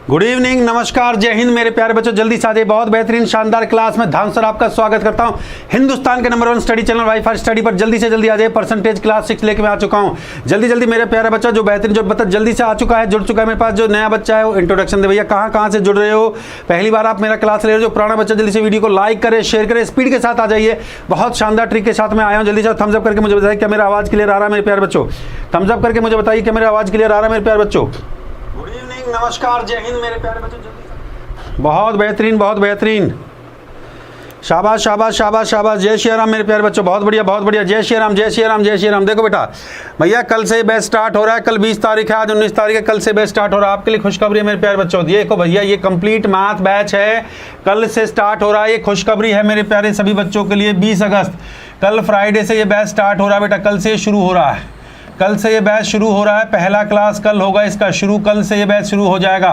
Good evening, नमस्कार, जय हिंद मेरे प्यारे बच्चों। जल्दी से आ जाइए, बहुत बेहतरीन शानदार क्लास में धाम सर आपका स्वागत करता हूं। हिंदुस्तान के number 1 study channel wifi study पर जल्दी से जल्दी आ जाइए। परसेंटेज क्लास 6 लेके मैं आ चुका हूं। जल्दी जल्दी मेरे प्यारे बच्चा जो बेहतरीन जो बच्चा जल्दी से आ चुका है, जुड़ चुका है मेरे पास, जो नया बच्चा है वो इंट्रोडक्शन दे भैया। कहाँ से जुड़ रहे हो, पहली बार आप मेरा क्लास ले रहे हो। जो पुराना बच्चा जल्दी से वीडियो को लाइक करे, शेयर करे, स्पीड के साथ आ जाइए। बहुत शानदार ट्रिक के साथ मैं आया हूँ। जल्दी से थम्स अप करके मुझे बताइए क्या मेरा आवाज क्लियर आ रहा है मेरे प्यारे बच्चों। थम्स अप करके मुझे बताइए क्या मेरा आवाज क्लियर आ रहा है मेरे प्यारे बच्चों। गुड इवनिंग, नमस्कार, जय हिंद मेरे प्यारे बच्चों। बहुत बेहतरीन, बहुत बेहतरीन, शाबाश शाबाश शाबाश शाबाश। जय श्री राम मेरे प्यारे बच्चों, बहुत बढ़िया बहुत बढ़िया। जय श्री राम, जय श्री राम, जय श्री राम। देखो बेटा भैया, कल से बैच स्टार्ट हो रहा है। कल 20 तारीख है, आज 19 तारीख है। कल से बैच स्टार्ट हो रहा है। आपके लिए खुशखबरी है मेरे प्यारे बच्चों। देखो भैया, ये कंप्लीट मैथ बैच है, कल से स्टार्ट हो रहा है। ये खुशखबरी है मेरे प्यारे सभी बच्चों के लिए। 20 अगस्त कल फ्राइडे से ये बैच स्टार्ट हो रहा है बेटा। कल से शुरू हो रहा है, कल से ये बैच शुरू हो रहा है। पहला क्लास कल होगा इसका शुरू। कल से ये बैच शुरू हो जाएगा।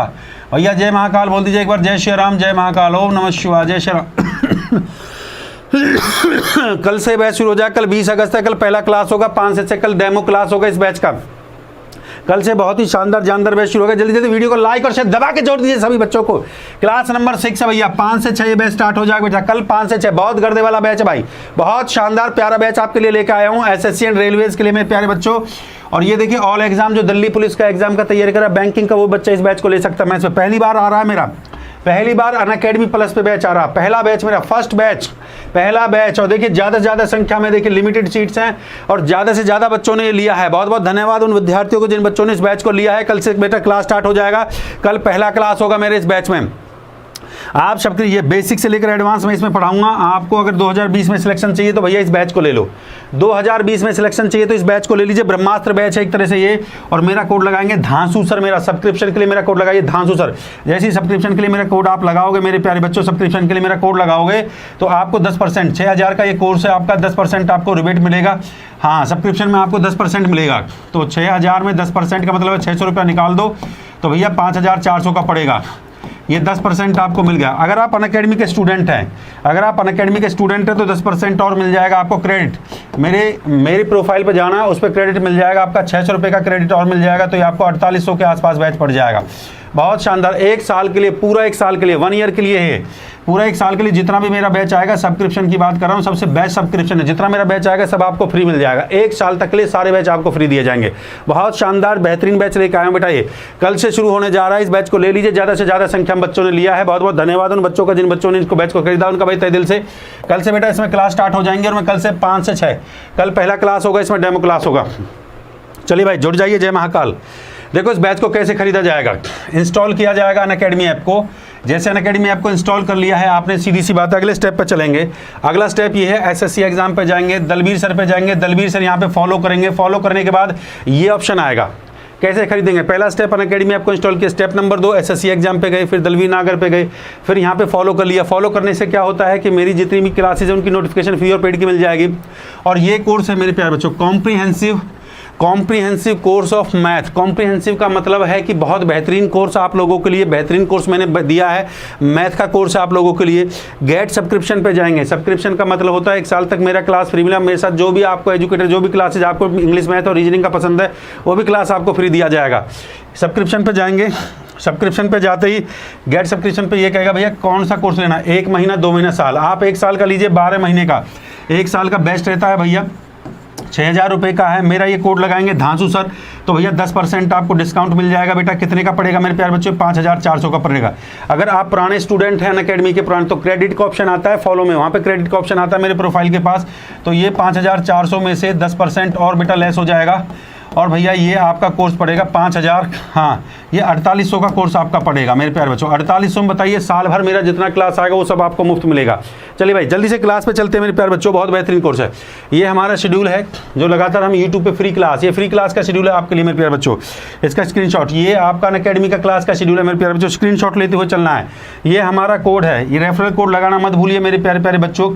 भैया जय महाकाल बोल दीजिए एक बार। जय श्री राम, जय महाकाल, ओम नमः शिवाय, जय श्री राम। कल से बैच शुरू हो जाएगा। कल 20 अगस्त है, कल पहला क्लास होगा। 5 से 6 कल डेमो क्लास होगा इस बैच का। कल से बहुत ही शानदार जानदार बैच शुरू होगा। जल्दी जल्दी वीडियो को लाइक और शेयर दबा के जोड़ दीजिए सभी बच्चों को। क्लास नंबर 6 है भैया। 5 से 6 ये बैच स्टार्ट हो जाएगा बेटा। कल 5 से 6 बहुत गर्दे वाला बैच है भाई। बहुत शानदार प्यारा बैच आपके लिए लेकर आया हूँ एसएससी एंड रेलवेज के लिए मेरे प्यारे बच्चों। और ये देखिए ऑल एग्जाम, जो दिल्ली पुलिस का एग्जाम का तैयारी कर रहा है, बैंकिंग का, वो बच्चा इस बैच को ले सकता है। मैं इसमें पहली बार आ रहा है मेरा, पहली बार अनअकैडमी प्लस पे बैच आ रहा। पहला बैच मेरा, फर्स्ट बैच, पहला बैच। और देखिए ज़्यादा से ज़्यादा संख्या में देखिए लिमिटेड सीट्स हैं और ज़्यादा से ज़्यादा बच्चों ने लिया है। बहुत बहुत धन्यवाद उन विद्यार्थियों को जिन बच्चों ने इस बैच को लिया है। कल से बेटा क्लास स्टार्ट हो जाएगा। कल पहला क्लास होगा मेरे इस बैच में। आप सबके ये बेसिक से लेकर एडवांस में इसमें पढ़ाऊंगा। आपको अगर 2020 में सिलेक्शन चाहिए तो भैया इस बैच को ले लो। 2020 में सिलेक्शन चाहिए तो इस बैच को ले लीजिए। ब्रह्मास्त्र बैच है एक तरह से ये। और मेरा कोड लगाएंगे धांसू सर। मेरा सब्सक्रिप्शन के लिए मेरा कोड लगाइए धांसू सर। जैसे ही सब्सक्रिप्शन के लिए मेरा कोड आप लगाओगे मेरे प्यारे बच्चों, सब्सक्रिप्शन के लिए मेरा कोड लगाओगे तो आपको 10%, 6000 का ये कोर्स है आपका, 10% आपको रिबेट मिलेगा। हाँ, सब्सक्रिप्शन में आपको 10% मिलेगा। तो 6000 में 10% का मतलब है 600 रुपया निकाल दो तो भैया 5400 का पड़ेगा। ये 10% आपको मिल गया। अगर आप अनअकैडमी के स्टूडेंट हैं, अगर आप अनअकैडमी के स्टूडेंट हैं तो 10% और मिल जाएगा आपको क्रेडिट। मेरी प्रोफाइल पर जाना, उस पर क्रेडिट मिल जाएगा आपका 600 रुपये का क्रेडिट और मिल जाएगा। तो ये आपको 4800 के आसपास बैच पड़ जाएगा। बहुत शानदार, एक साल के लिए, पूरा एक साल के लिए, 1 ईयर के लिए है। पूरा एक साल के लिए जितना भी मेरा बैच आएगा, सब्सक्रिप्शन की बात कर रहा हूँ, सबसे बेस्ट सब्सक्रिप्शन है। जितना मेरा बैच आएगा सब आपको फ्री मिल जाएगा। एक साल तक के लिए सारे बैच आपको फ्री दिए जाएंगे। बहुत शानदार बेहतरीन बैच लेकर आया हूँ बेटा। ये कल से शुरू होने जा रहा है। इस बैच को ले लीजिए। ज़्यादा से ज़्यादा संख्या में बच्चों ने लिया है। बहुत बहुत धन्यवाद उन बच्चों का जिन बच्चों ने इसको बैच को खरीदा, उनका भाई तहे दिल से। कल से बेटा इसमें क्लास स्टार्ट हो जाएंगे और मैं कल से 5 से 6 कल पहला क्लास होगा, इसमें डेमो क्लास होगा। चलिए भाई जुड़ जाइए। जय महाकाल। देखो इस बैच को कैसे खरीदा जाएगा। इंस्टॉल किया जाएगा अनअकैडमी ऐप को। जैसे अनअकैडमी ऐप को इंस्टॉल कर लिया है आपने, सीधी सी बात है, अगले स्टेप पर चलेंगे। अगला स्टेप ये है, एसएससी एग्जाम पे जाएंगे, दलबीर सर पे जाएंगे, दलबीर सर यहाँ पे फॉलो करेंगे। फॉलो करने के बाद ये ऑप्शन आएगा, कैसे खरीदेंगे। पहला स्टेप अनअकैडमी ऐप को इंस्टॉल किया। स्टेप नंबर 2 एसएससी एग्जाम पे गए, फिर दलवीर नागर पे गए, फिर यहाँ पे फॉलो कर लिया। फॉलो करने से क्या होता है कि मेरी जितनी भी क्लासेज है उनकी नोटिफिकेशन फ्री और पेड की मिल जाएगी। और ये कोर्स है मेरे प्यारे बच्चों, comprehensive course of math. Comprehensive का मतलब है कि बहुत बेहतरीन कोर्स आप लोगों के लिए, बेहतरीन कोर्स मैंने दिया है। मैथ का कोर्स है आप लोगों के लिए। गेट सब्सक्रिप्शन पे जाएंगे। सब्सक्रिप्शन का मतलब होता है 1 साल तक मेरा क्लास फ्री मिला। मेरे साथ जो भी आपको एजुकेटर, जो भी क्लासेज आपको इंग्लिश, मैथ और रीजनिंग का पसंद है, वो भी क्लास आपको फ्री दिया जाएगा। सब्सक्रिप्शन पे जाएंगे। सब्सक्रिप्शन पे जाते ही गेट सब्सक्रिप्शन पे ये कहेगा भैया कौन सा कोर्स लेना, 1 महीना, 2 महीना, साल। आप 1 साल का लीजिए, 12 महीने का। 1 साल का बेस्ट रहता है भैया, 6000 रुपये का है। मेरा ये कोड लगाएंगे धांसू सर तो भैया 10% आपको डिस्काउंट मिल जाएगा बेटा। कितने का पड़ेगा मेरे प्यारे बच्चों, 5400 का पड़ेगा। अगर आप पुराने स्टूडेंट हैं अनअकैडमी के पुराने, तो क्रेडिट का ऑप्शन आता है फॉलो में, वहाँ पे क्रेडिट का ऑप्शन आता है मेरे प्रोफाइल के पास। तो ये 5400 में से 10% और बेटा लेस हो जाएगा। और भैया ये आपका कोर्स पड़ेगा 5000, हाँ ये 4800 का कोर्स आपका पड़ेगा मेरे प्यारे बच्चों। 4800 में बताइए, साल भर मेरा जितना क्लास आएगा वो सब आपको मुफ्त मिलेगा। चलिए भाई जल्दी से क्लास पे चलते हैं मेरे प्यारे बच्चों। बहुत बेहतरीन कोर्स है। ये हमारा शेड्यूल है जो लगातार हम यूट्यूब पे फ्री क्लास, ये फ्री क्लास का शेड्यूल है आपके लिए मेरे प्यारे बच्चों। इसका स्क्रीनशॉट, ये आपका अनअकैडमी का क्लास का शेड्यूल है मेरे प्यारे बच्चों। स्क्रीनशॉट लेते हुए चलना है। ये हमारा कोड है, ये रेफरल कोड लगाना मत भूलिए मेरे प्यारे प्यारे बच्चों।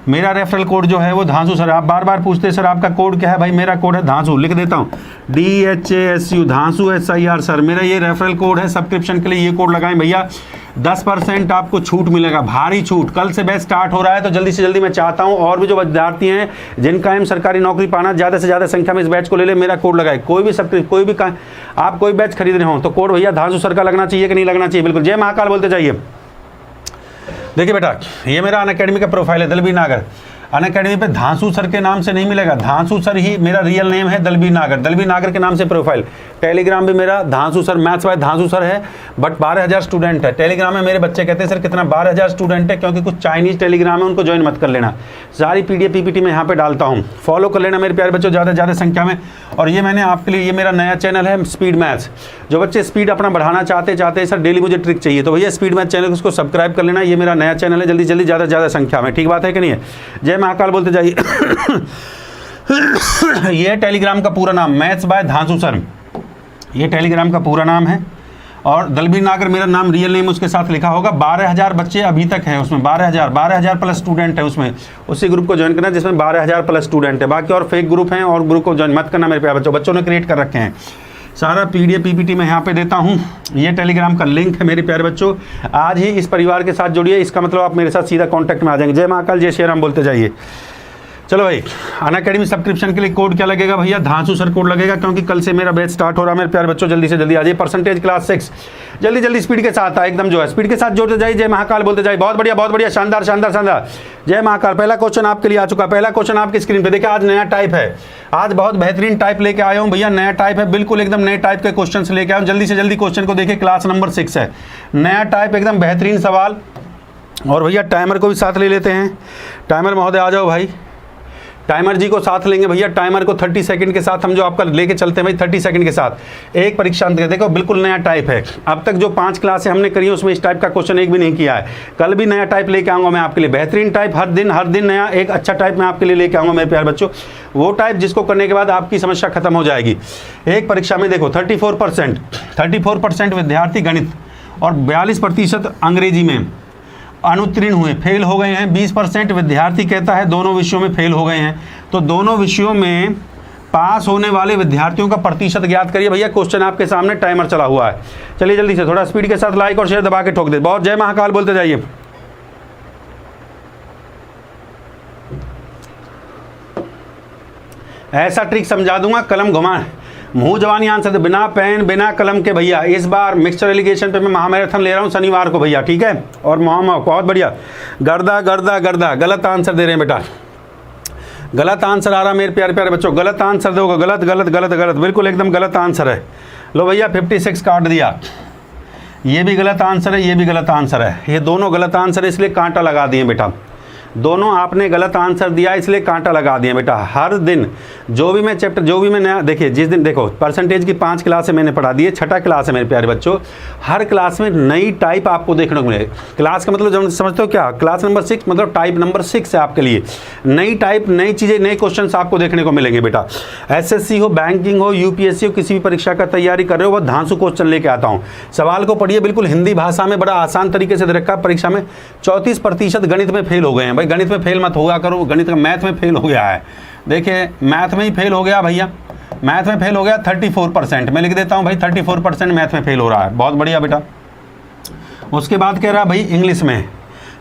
मेरा रेफरल कोड जो है वो धांसू सर। आप बार बार पूछते हैं सर आपका कोड क्या है, भाई मेरा कोड है धांसू, लिख देता हूँ DHASU धांसू SIR सर, मेरा ये रेफरल कोड है। सब्सक्रिप्शन के लिए ये कोड लगाएं भैया, 10% आपको छूट मिलेगा, भारी छूट। कल से बैच स्टार्ट हो रहा है, तो जल्दी से जल्दी मैं चाहता हूँ और भी जो विद्यार्थी हैं जिनका एम सरकारी नौकरी पाना, ज़्यादा से ज़्यादा संख्या में इस बैच को ले ले, मेरा कोड लगाए। कोई भी आप कोई बैच खरीद रहे हो तो कोड भैया धांसू सर का लगना चाहिए कि नहीं लगना चाहिए, बिल्कुल। जय महाकाल बोलते जाइए। देखिए बेटा, ये मेरा अनअकैडमी का प्रोफाइल है, दलबीर नागर। अनअकैडमी पे धांसू सर के नाम से नहीं मिलेगा, धांसू सर ही मेरा रियल नेम है, दलबीर नागर। दलबीर नागर के नाम से प्रोफाइल। टेलीग्राम भी मेरा धांसू सर, मैथ्स बाय धांसू सर है, बट 12,000 स्टूडेंट है टेलीग्राम में। मेरे बच्चे कहते हैं सर कितना 12,000 स्टूडेंट है, क्योंकि कुछ चाइनीज टेलीग्राम है, उनको ज्वाइन मत कर लेना। सारी PDF PPT में यहाँ पे डालता हूँ, फॉलो कर लेना मेरे प्यारे बच्चों ज़्यादा से ज़्यादा संख्या में। और ये मैंने आपके लिए, ये मेरा नया चैनल है स्पीड मैथ्स। जो बच्चे स्पीड अपना बढ़ाना चाहते हैं सर डेली मुझे ट्रिक चाहिए, तो भैया स्पीड मैथ्स चैनल उसको सब्सक्राइब कर लेना। ये मेरा नया चैनल है, जल्दी जल्दी ज़्यादा से ज़्यादा संख्या में, ठीक बात है कि नहीं है। जय महाकाल बोलते जाइए। ये टेलीग्राम का पूरा नाम मैथ्स बाय धांसू सर, ये टेलीग्राम का पूरा नाम है। और दलबीर नागर मेरा नाम, रियल नेम उसके साथ लिखा होगा। 12,000 बच्चे अभी तक हैं उसमें, 12,000 प्लस स्टूडेंट है उसमें। उसी ग्रुप को ज्वाइन करना जिसमें 12,000 प्लस स्टूडेंट है। बाकी और फेक ग्रुप हैं और ग्रुप को ज्वाइन मत करना मेरे प्यारे बच्चों, बच्चों ने क्रिएट कर रखे हैं। सारा PDF PPT मैं यहाँ पे देता हूँ। ये टेलीग्राम का लिंक है मेरे प्यारे बच्चों, आज ही इस परिवार के साथ जुड़िए, इसका मतलब आप मेरे साथ सीधा कॉन्टैक्ट में आ जाएंगे। जय महाकाल, जय श्री राम बोलते जाइए। चलो भाई, अनअकैडमी सब्सक्रिप्शन के लिए कोड क्या लगेगा भैया, धांसू सर कोड लगेगा, क्योंकि कल से मेरा बैच स्टार्ट हो रहा है मेरे प्यारे बच्चों। जल्दी से जल्दी आ जाइए। परसेंटेज क्लास 6 जल्दी जल्दी स्पीड के साथ एकदम जो है स्पीड के साथ जोड़ते जाइए। जय महाकाल बोलते जाइए। बहुत बढ़िया, शानदार शानदार शानदार। जय महाकाल। पहला क्वेश्चन आपके लिए आ चुका है, पहला क्वेश्चन आपकी स्क्रीन पे देखिए। आज नया टाइप है, आज बहुत बेहतरीन टाइप लेके आया हूँ भैया, नया टाइप है, बिल्कुल एकदम नए टाइप के क्वेश्चन लेके आया हूँ। जल्दी से जल्दी क्वेश्चन को देखिए, क्लास नंबर 6 है, नया टाइप, एकदम बेहतरीन सवाल। और भैया टाइमर को भी साथ ले लेते हैं। टाइमर महोदय आ जाओ भाई, टाइमर जी को साथ लेंगे भैया। टाइमर को 30 सेकंड के साथ हम जो आपका लेके चलते हैं भाई, 30 सेकंड के साथ एक परीक्षा। देखो बिल्कुल नया टाइप है, अब तक जो 5 क्लासें हमने करी है उसमें इस टाइप का क्वेश्चन एक भी नहीं किया है। कल भी नया टाइप लेके आऊँगा मैं आपके लिए, बेहतरीन टाइप, हर दिन नया एक अच्छा टाइप मैं आपके लिए लेके आऊँगा मेरे प्यारे बच्चों। वो टाइप जिसको करने के बाद आपकी समस्या खत्म हो जाएगी। एक परीक्षा में देखो 34% विद्यार्थी गणित और 42% अंग्रेजी में अनुत्तीर्ण हुए, फेल हो गए हैं। 20% विद्यार्थी कहता है दोनों विषयों में फेल हो गए हैं। तो दोनों विषयों में पास होने वाले विद्यार्थियों का प्रतिशत ज्ञात करिए भैया। क्वेश्चन आपके सामने, टाइमर चला हुआ है। चलिए जल्दी से थोड़ा स्पीड के साथ लाइक और शेयर दबा के ठोक दे। बहुत जय महाकाल बोलते जाइए। ऐसा ट्रिक समझा दूंगा, कलम घुमा, मुंह जवानी आंसर दे, बिना पेन बिना कलम के भैया। इस बार मिक्सचर एलिगेशन पे मैं महामैराथन ले रहा हूँ शनिवार को भैया, ठीक है। और मोहम्मद बहुत बढ़िया, गर्दा गर्दा गर्दा, गलत आंसर दे रहे हैं बेटा, गलत आंसर आ रहा मेरे प्यारे प्यारे बच्चों, गलत आंसर दोगे, गलत गलत गलत गलत, बिल्कुल एकदम गलत आंसर है। लो भैया 56 काट दिया, ये भी गलत आंसर है, ये भी गलत आंसर है, ये दोनों गलत आंसर है, इसलिए कांटा लगा दिए बेटा। दोनों आपने गलत आंसर दिया इसलिए कांटा लगा दिया बेटा। हर दिन जो भी मैं चैप्टर, जो भी मैं नया, देखिए जिस दिन देखो परसेंटेज की 5 क्लासें मैंने पढ़ा दी है, 6ठा क्लास है मेरे प्यारे बच्चों। हर क्लास में नई टाइप आपको देखने को मिले। क्लास का मतलब जब समझते हो क्या, क्लास नंबर 6 मतलब टाइप नंबर 6 है आपके लिए। नई टाइप, नई चीज़ें, नए क्वेश्चन आपको देखने को मिलेंगे बेटा। SSC हो, बैंकिंग हो, UPSC हो, किसी भी परीक्षा का तैयारी कर रहे हो, वह धांसू क्वेश्चन लेके आता हूँ। सवाल को पढ़िए, बिल्कुल हिंदी भाषा में, बड़ा आसान तरीके से दे रखा है। परीक्षा में 34% गणित में फेल हो गए हैं भाई। गणित में फेल मत होगा करो, गणित का मैथ में फेल हो गया है। देखिए मैथ में ही फेल हो गया भैया, मैथ में फेल हो गया 34%। मैं लिख देता हूँ भाई 34% मैथ में फेल हो रहा है। बहुत बढ़िया बेटा। उसके बाद कह रहा भाई इंग्लिश में,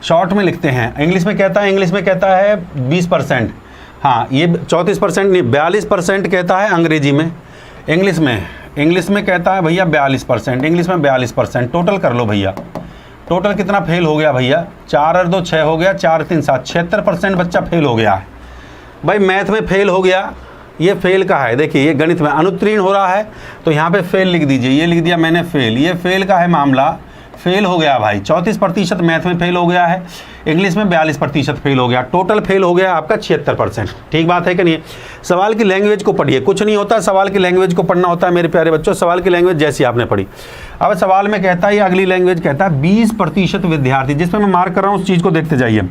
शॉर्ट में लिखते हैं, इंग्लिश में कहता है 20%। हाँ, ये 34% नहीं, 42% कहता है अंग्रेजी में। इंग्लिश में कहता है भैया 42%, इंग्लिश में 42%। टोटल कर लो भैया, टोटल कितना फेल हो गया भैया, 4 और 2 6 हो गया, 4 3 7, 76% बच्चा फेल हो गया है भाई। मैथ में फेल हो गया, ये फेल का है। देखिए ये गणित में अनुत्तीर्ण हो रहा है, तो यहाँ पे फेल लिख दीजिए, ये लिख दिया मैंने फेल, ये फेल का है मामला, फेल हो गया भाई। 34% मैथ में फेल हो गया है, इंग्लिश में 42% फेल हो गया, टोटल फेल हो गया आपका 76%। ठीक बात है कि नहीं? सवाल की लैंग्वेज को पढ़िए, कुछ नहीं होता, सवाल की लैंग्वेज को पढ़ना होता है मेरे प्यारे बच्चों। सवाल की लैंग्वेज जैसी आपने पढ़ी। अब सवाल में कहता है, ये अगली लैंग्वेज कहता है 20% विद्यार्थी, जिसमें मैं मार्क कर रहा हूँ उस चीज़ को देखते जाइए।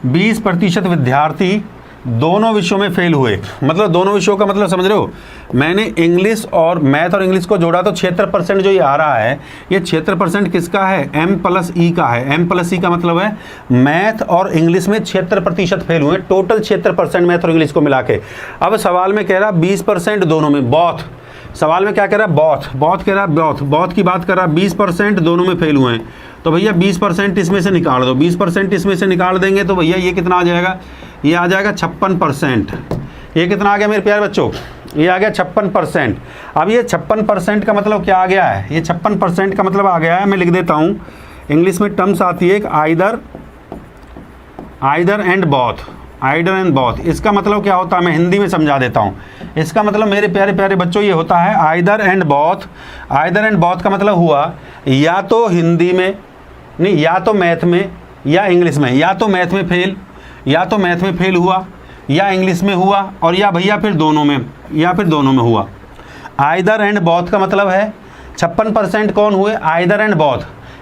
20% विद्यार्थी दोनों विषयों में फेल हुए, मतलब दोनों विषयों का मतलब समझ रहे हो, मैंने इंग्लिश और मैथ और इंग्लिश को जोड़ा तो 76% जो ये आ रहा है, ये 76% किसका है, M+E का है। M+E का मतलब है मैथ और इंग्लिश में 76% फेल हुए, टोटल 76% मैथ और इंग्लिश को मिला के। अब सवाल में कह रहा 20% दोनों में, बॉथ। सवाल में क्या कह रहा है, बॉथ कह रहा है, बॉथ की बात कर रहा है, 20% दोनों में फेल हुए हैं। तो भैया 20% इसमें से निकाल दो, 20% इसमें से निकाल देंगे तो भैया ये कितना आ जाएगा, ये आ जाएगा 56%। ये कितना आ गया मेरे प्यारे बच्चों, ये आ गया 56%। अब ये 56% का मतलब क्या आ गया है, ये 56% का मतलब आ गया है, मैं लिख देता हूँ, इंग्लिश में टर्म्स आती है एक आइदर एंड बॉथ। इसका मतलब क्या होता है, मैं हिंदी में समझा देता हूँ। इसका मतलब मेरे प्यारे प्यारे बच्चों ये होता है आइदर एंड बॉथ का मतलब हुआ या तो हिंदी में नहीं, या तो मैथ में या इंग्लिश में, या तो मैथ में फेल हुआ या इंग्लिश में हुआ, और या भैया फिर दोनों में हुआ। आइदर एंड बॉथ का मतलब है 56% कौन हुए, आइदर एंड बॉथ,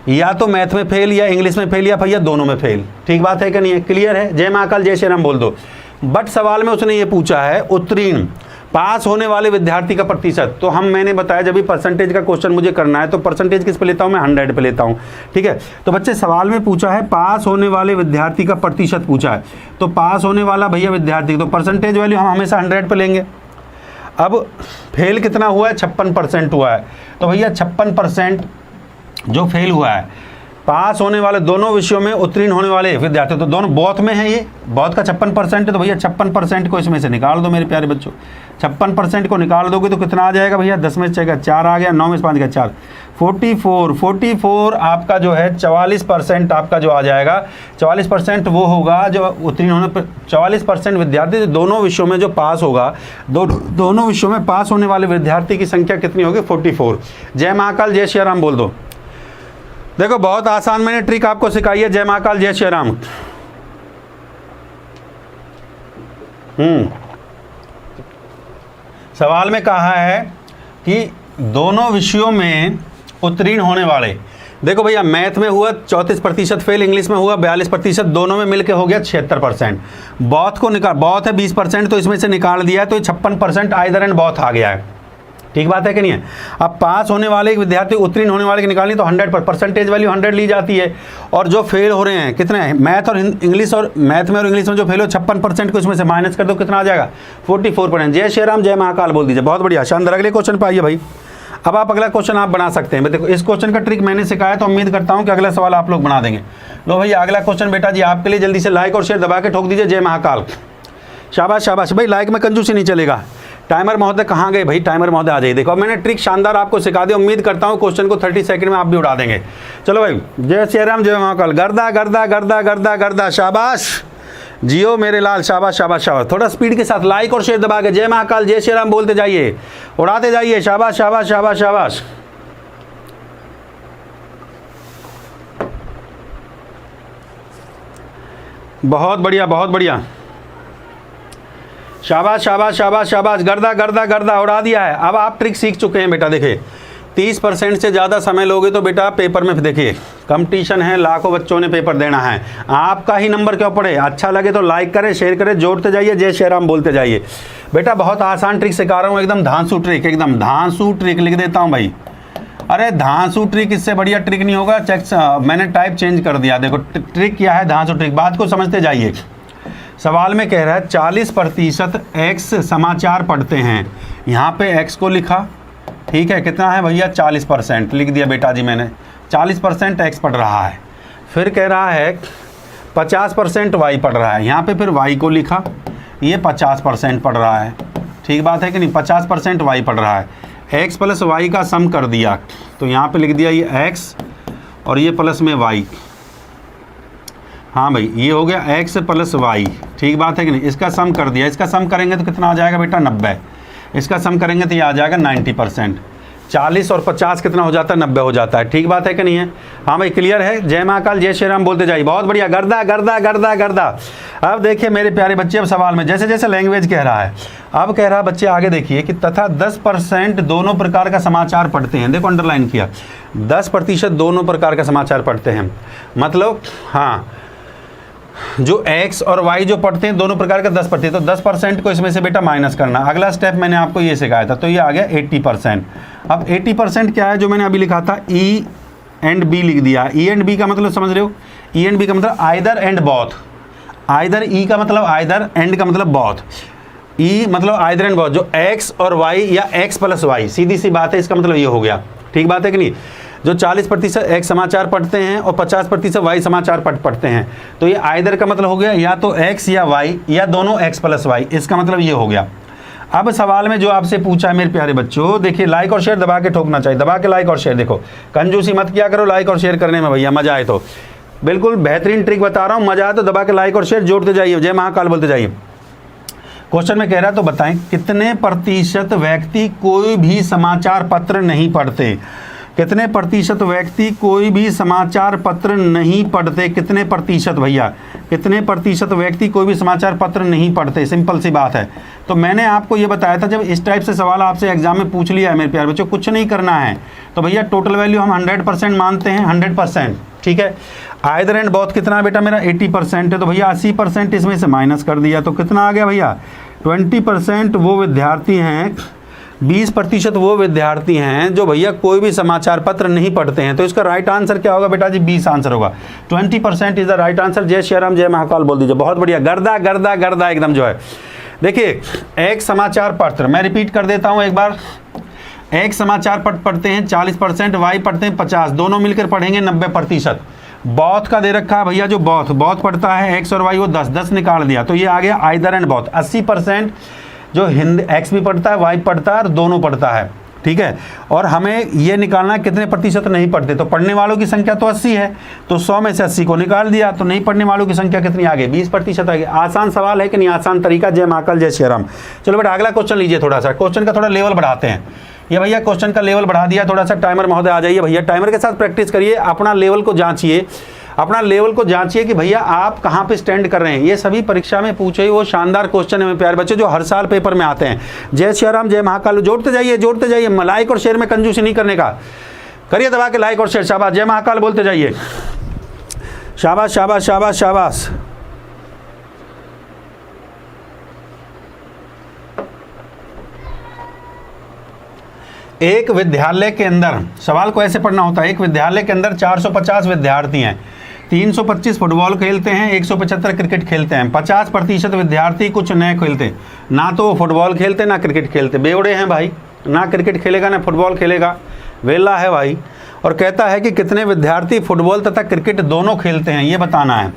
या तो मैथ में फेल या इंग्लिश में फेल या भैया दोनों में फेल। ठीक बात है कि नहीं है, क्लियर है, जय महाकाल जय श्री राम बोल दो। बट सवाल में उसने ये पूछा है उत्तीर्ण पास होने वाले विद्यार्थी का प्रतिशत। तो मैंने बताया जब भी परसेंटेज का क्वेश्चन मुझे करना है तो परसेंटेज किस पे लेता हूँ मैं, 100 पे लेता हूँ। ठीक है, तो बच्चे सवाल में पूछा है पास होने वाले विद्यार्थी का प्रतिशत पूछा है, तो पास होने वाला भैया विद्यार्थी, तो परसेंटेज वैल्यू हम हमेशा 100 पे लेंगे। अब फेल कितना हुआ है, 56% हुआ है, तो भैया 56% जो फेल हुआ है, पास होने वाले दोनों विषयों में उत्तीर्ण होने वाले विद्यार्थी, तो दोनों बॉथ में है, ये बॉथ का 56% है, तो भैया 56% को इसमें से निकाल दो मेरे प्यारे बच्चों। 56% को निकाल दोगे तो कितना आ जाएगा भैया, 10 में से 4 आ गया, 9 में से 5 गया 4, 44 आपका जो है 44% आपका जो आ जाएगा, 44% वो होगा जो उत्तीर्ण होने पर, 44% विद्यार्थी दोनों विषयों में जो पास होगा, दोनों विषयों में पास होने वाले विद्यार्थी की संख्या कितनी होगी, 44। जय महाकाल जय श्री राम बोल दो। देखो बहुत आसान मैंने ट्रिक आपको सिखाई है, जय महाकाल जय श्री राम। सवाल में कहा है कि दोनों विषयों में उत्तीर्ण होने वाले, देखो भैया मैथ में हुआ 34% फेल, इंग्लिश में हुआ 42%, दोनों में मिलके हो गया 76%। बॉथ को निकाल, बॉथ है 20%, तो इसमें से निकाल दिया है, तो 56% आइदर एंड बॉथ आ गया है। ठीक बात है कि नहीं है। अब पास होने वाले एक विद्यार्थी उत्तीर्ण होने वाले की निकालनी तो 100 परसेंटेज वैल्यू 100 ली जाती है, और जो फेल हो रहे हैं कितने हैं, मैथ और इंग्लिश, और मैथ में और इंग्लिश में जो फेल हो 56% को इसमें से माइनस कर दो, कितना आ जाएगा 44%। जय श्री राम जय महाकाल बोल दीजिए, बहुत बढ़िया शानदार। अगले क्वेश्चन पर आइए भाई। अब आप अगला क्वेश्चन आप बना सकते हैं। देखो इस क्वेश्चन का ट्रिक मैंने सिखाया, तो उम्मीद करता हूँ कि अगला सवाल आप लोग बना देंगे। लो भैया अगला क्वेश्चन बेटा जी आपके लिए, जल्दी से लाइक और शेयर दबा के ठोक दीजिए, जय महाकाल। शाबाश शाबाश भाई, लाइक में कंजूसी नहीं चलेगा। टाइमर महोदय कहाँ गए भाई, टाइमर महोदय आ जाइए। देखो अब मैंने ट्रिक शानदार आपको सिखा दी, उम्मीद करता हूँ क्वेश्चन को 30 सेकंड में आप भी उड़ा देंगे। चलो भाई, जय श्री राम जय महाकाल। गर्दा गर्दा गर्दा गर्दा गर्दा, शाबाश जियो मेरे लाल, शाबाश शाबाश शाबाश। थोड़ा स्पीड के साथ लाइक और शेयर दबा के जय महाकाल जय श्री राम बोलते जाइए, उड़ाते जाइए, शाबाश शाबाश शाबाश शाबाश। बहुत बढ़िया बहुत बढ़िया, शाबाश शाबाश शाबाश शाबाश। गर्दा गर्दा गर्दा उड़ा दिया है। अब आप ट्रिक सीख चुके हैं बेटा। देखिए 30% से ज़्यादा समय लोगे तो बेटा पेपर में देखिए कंपटीशन है, लाखों बच्चों ने पेपर देना है, आपका ही नंबर क्यों पड़े। अच्छा लगे तो लाइक करें, शेयर करें, जोड़ते जाइए, जय श्री राम बोलते जाइए। बेटा बहुत आसान ट्रिक सिखा रहा हूँ, एकदम धांसू ट्रिक, एकदम धांसू ट्रिक लिख देता हूँ भाई। अरे धांसू ट्रिक, इससे बढ़िया ट्रिक नहीं होगा। चेक मैंने टाइप चेंज कर दिया। देखो ट्रिक क्या है, धांसू ट्रिक, बात को समझते जाइए। सवाल में कह रहा है 40% एक्स समाचार पढ़ते हैं, यहाँ पे एक्स को लिखा, ठीक है, कितना है भैया 40% लिख दिया बेटा जी मैंने, 40% एक्स पढ़ रहा है। फिर कह रहा है 50% वाई पढ़ रहा है, यहाँ पे फिर वाई को लिखा, ये 50% पढ़ रहा है। ठीक बात है कि नहीं, 50% वाई पढ़ रहा है। एक्स प्लस वाई का सम कर दिया, तो यहाँ पे लिख दिया ये एक्स और ये प्लस में वाई। हाँ भाई ये हो गया एक्स प्लस वाई। ठीक बात है कि नहीं, इसका सम कर दिया, इसका सम करेंगे तो कितना आ जाएगा बेटा 90, इसका सम करेंगे तो ये आ जाएगा 90%। 40 और 50 कितना हो जाता है, 90 हो जाता है। ठीक बात है कि नहीं है। हाँ भाई क्लियर है, जय महाकाल जय श्री राम बोलते जाइए, बहुत बढ़िया। गर्दा गर्दा गर्दा गर्दा। अब देखिए मेरे प्यारे बच्चे, अब सवाल में जैसे जैसे लैंग्वेज कह रहा है, अब कह रहा है बच्चे आगे देखिए कि तथा 10% दोनों प्रकार का समाचार पढ़ते हैं। देखो अंडरलाइन किया, 10% दोनों प्रकार का समाचार पढ़ते हैं, मतलब हाँ जो x और y जो पढ़ते हैं दोनों प्रकार का 10%, तो 10% को इसमें से बेटा माइनस करना। अगला स्टेप मैंने आपको ये सिखाया था, तो ये आ गया 80%। अब 80% क्या है जो मैंने अभी लिखा था, E एंड B लिख दिया। E एंड B का मतलब समझ रहे हो, E एंड B का मतलब either and both. Either E का मतलब आइदर, एंड का मतलब बोथ। E मतलब आइदर एंड बोथ, जो x और y या x प्लस y, सीधी सी बात है, इसका मतलब ये हो गया। ठीक बात है कि नहीं। जो 40% x समाचार पढ़ते हैं और 50% y समाचार पढ़ते हैं, तो ये आइदर का मतलब हो गया या तो x या y या दोनों x प्लस y, इसका मतलब ये हो गया। अब सवाल में जो आपसे पूछा है मेरे प्यारे बच्चों, देखिए लाइक और शेयर दबा के ठोकना चाहिए, दबा के लाइक और शेयर। देखो कंजूसी मत किया करो लाइक और शेयर करने में भैया, मजा आए तो। बिल्कुल बेहतरीन ट्रिक बता रहा हूँ, मजा आए तो दबा के लाइक और शेयर जोड़ते जाइए, जय महाकाल बोलते जाइए। क्वेश्चन में कह रहा है तो बताएं, कितने प्रतिशत व्यक्ति कोई भी समाचार पत्र नहीं पढ़ते। कितने प्रतिशत व्यक्ति कोई भी समाचार पत्र नहीं पढ़ते। कितने प्रतिशत भैया, कितने प्रतिशत व्यक्ति कोई भी समाचार पत्र नहीं पढ़ते, सिंपल सी बात है। तो मैंने आपको ये बताया था, जब इस टाइप से सवाल आपसे एग्जाम में पूछ लिया है मेरे प्यारे बच्चों, कुछ नहीं करना है, तो भैया टोटल वैल्यू हम 100% मानते हैं, 100%। ठीक है, आइदर एंड बोथ कितना है बेटा मेरा 80% है, तो भैया 80% इसमें से माइनस कर दिया, तो कितना आ गया भैया 20% वो विद्यार्थी हैं, 20% वो विद्यार्थी हैं जो भैया कोई भी समाचार पत्र नहीं पढ़ते हैं। तो इसका राइट आंसर क्या होगा बेटा जी, 20 आंसर होगा। 20% इज द राइट आंसर। जय श्री राम, जय महाकाल बोल दीजिए, बहुत बढ़िया, गर्दा गर्दा गर्दा एकदम जो है। देखिए एक समाचार पत्र, मैं रिपीट कर देता हूँ एक बार, एक समाचार पत्र पढ़ते हैं 40%, वाई पढ़ते हैं 50, दोनों मिलकर पढ़ेंगे 90%। बॉथ का दे रखा है भैया, जो बॉथ पढ़ता है एक्स और वाई वो 10 निकाल दिया, तो ये आ गया आइदर एंड बॉथ। 80% जो हिंदी एक्स भी पढ़ता है, वाई पढ़ता है और दोनों पढ़ता है। ठीक है, और हमें ये निकालना है कितने प्रतिशत नहीं पढ़ते। तो पढ़ने वालों की संख्या तो 80 है, तो 100 में से 80 को निकाल दिया, तो नहीं पढ़ने वालों की संख्या कितनी आ गई, 20% आ गई। आसान सवाल है कि नहीं, आसान तरीका। जय महाकाल, जय श्री राम। चलो बेटा अगला क्वेश्चन लीजिए, थोड़ा सा क्वेश्चन का थोड़ा लेवल बढ़ाते हैं। ये भैया क्वेश्चन का लेवल बढ़ा दिया थोड़ा सा। टाइमर महोदय आ जाइए भैया, टाइमर के साथ प्रैक्टिस करिए, अपना लेवल को जांचिए, अपना लेवल को जांचिए कि भैया आप कहाँ पे स्टैंड कर रहे हैं। ये सभी परीक्षा में पूछे वो शानदार क्वेश्चन है मेरे प्यारे बच्चे, जो हर साल पेपर में आते हैं। जय श्री राम, जय महाकाल। जोड़ते जाइए, जोड़ते जाइए, लाइक और शेयर में कंजूसी नहीं करने का, करिए दबा के लाइक और शेयर। शाबाश, जय महाकाल बोलते जाइए, शाबाश शाबाश शाबाश शाबाश। एक विद्यालय के अंदर, सवाल को ऐसे पढ़ना होता है, एक विद्यालय के अंदर 450 विद्यार्थी हैं, 325 फुटबॉल खेलते हैं, 175 क्रिकेट खेलते हैं। 50% विद्यार्थी कुछ नए खेलते, ना तो फुटबॉल खेलते ना क्रिकेट खेलते, बेवड़े हैं भाई, ना क्रिकेट खेलेगा ना फुटबॉल खेलेगा, वेला है भाई। और कहता है कि कितने विद्यार्थी फुटबॉल तथा क्रिकेट दोनों खेलते हैं, ये बताना है।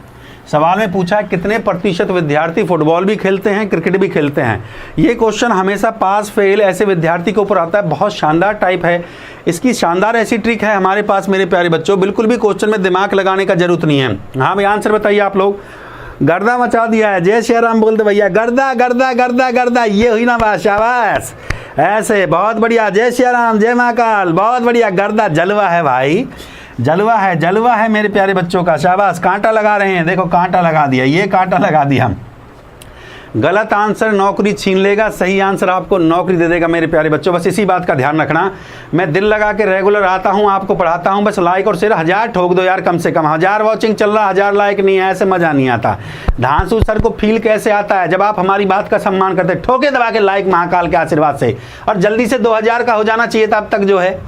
सवाल में पूछा है कितने प्रतिशत विद्यार्थी फुटबॉल भी खेलते हैं क्रिकेट भी खेलते हैं। ये क्वेश्चन हमेशा पास फेल ऐसे विद्यार्थी के ऊपर आता है, बहुत शानदार टाइप है। इसकी शानदार ऐसी ट्रिक है हमारे पास मेरे प्यारे बच्चों, बिल्कुल भी क्वेश्चन में दिमाग लगाने का जरूरत नहीं है। हाँ भाई आंसर बताइए आप लोग। गर्दा मचा दिया है, जय श्री राम बोलते भैया, गर्दा गर्दा गर्दा गर्दा, ये हुई ना बात, शाबाश, ऐसे बहुत बढ़िया। जय श्री राम, जय महाकाल, बहुत बढ़िया, गर्दा जलवा है भाई, जलवा है, जलवा है मेरे प्यारे बच्चों का, शाबाश। कांटा लगा रहे हैं, देखो कांटा लगा दिया, ये कांटा लगा दिया। गलत आंसर नौकरी छीन लेगा, सही आंसर आपको नौकरी दे देगा मेरे प्यारे बच्चों, बस इसी बात का ध्यान रखना। मैं दिल लगा के रेगुलर आता हूँ, आपको पढ़ाता हूँ, बस लाइक और शेयर 1000 ठोक दो यार, कम से कम 1000 वॉचिंग चल रहा, 1000 लाइक नहीं है, ऐसे मजा नहीं आता। धांसू सर को फील कैसे आता है जब आप हमारी बात का सम्मान करते, ठोके दबा के लाइक महाकाल के आशीर्वाद से, और जल्दी से 2000 का हो जाना चाहिए था अब तक जो है।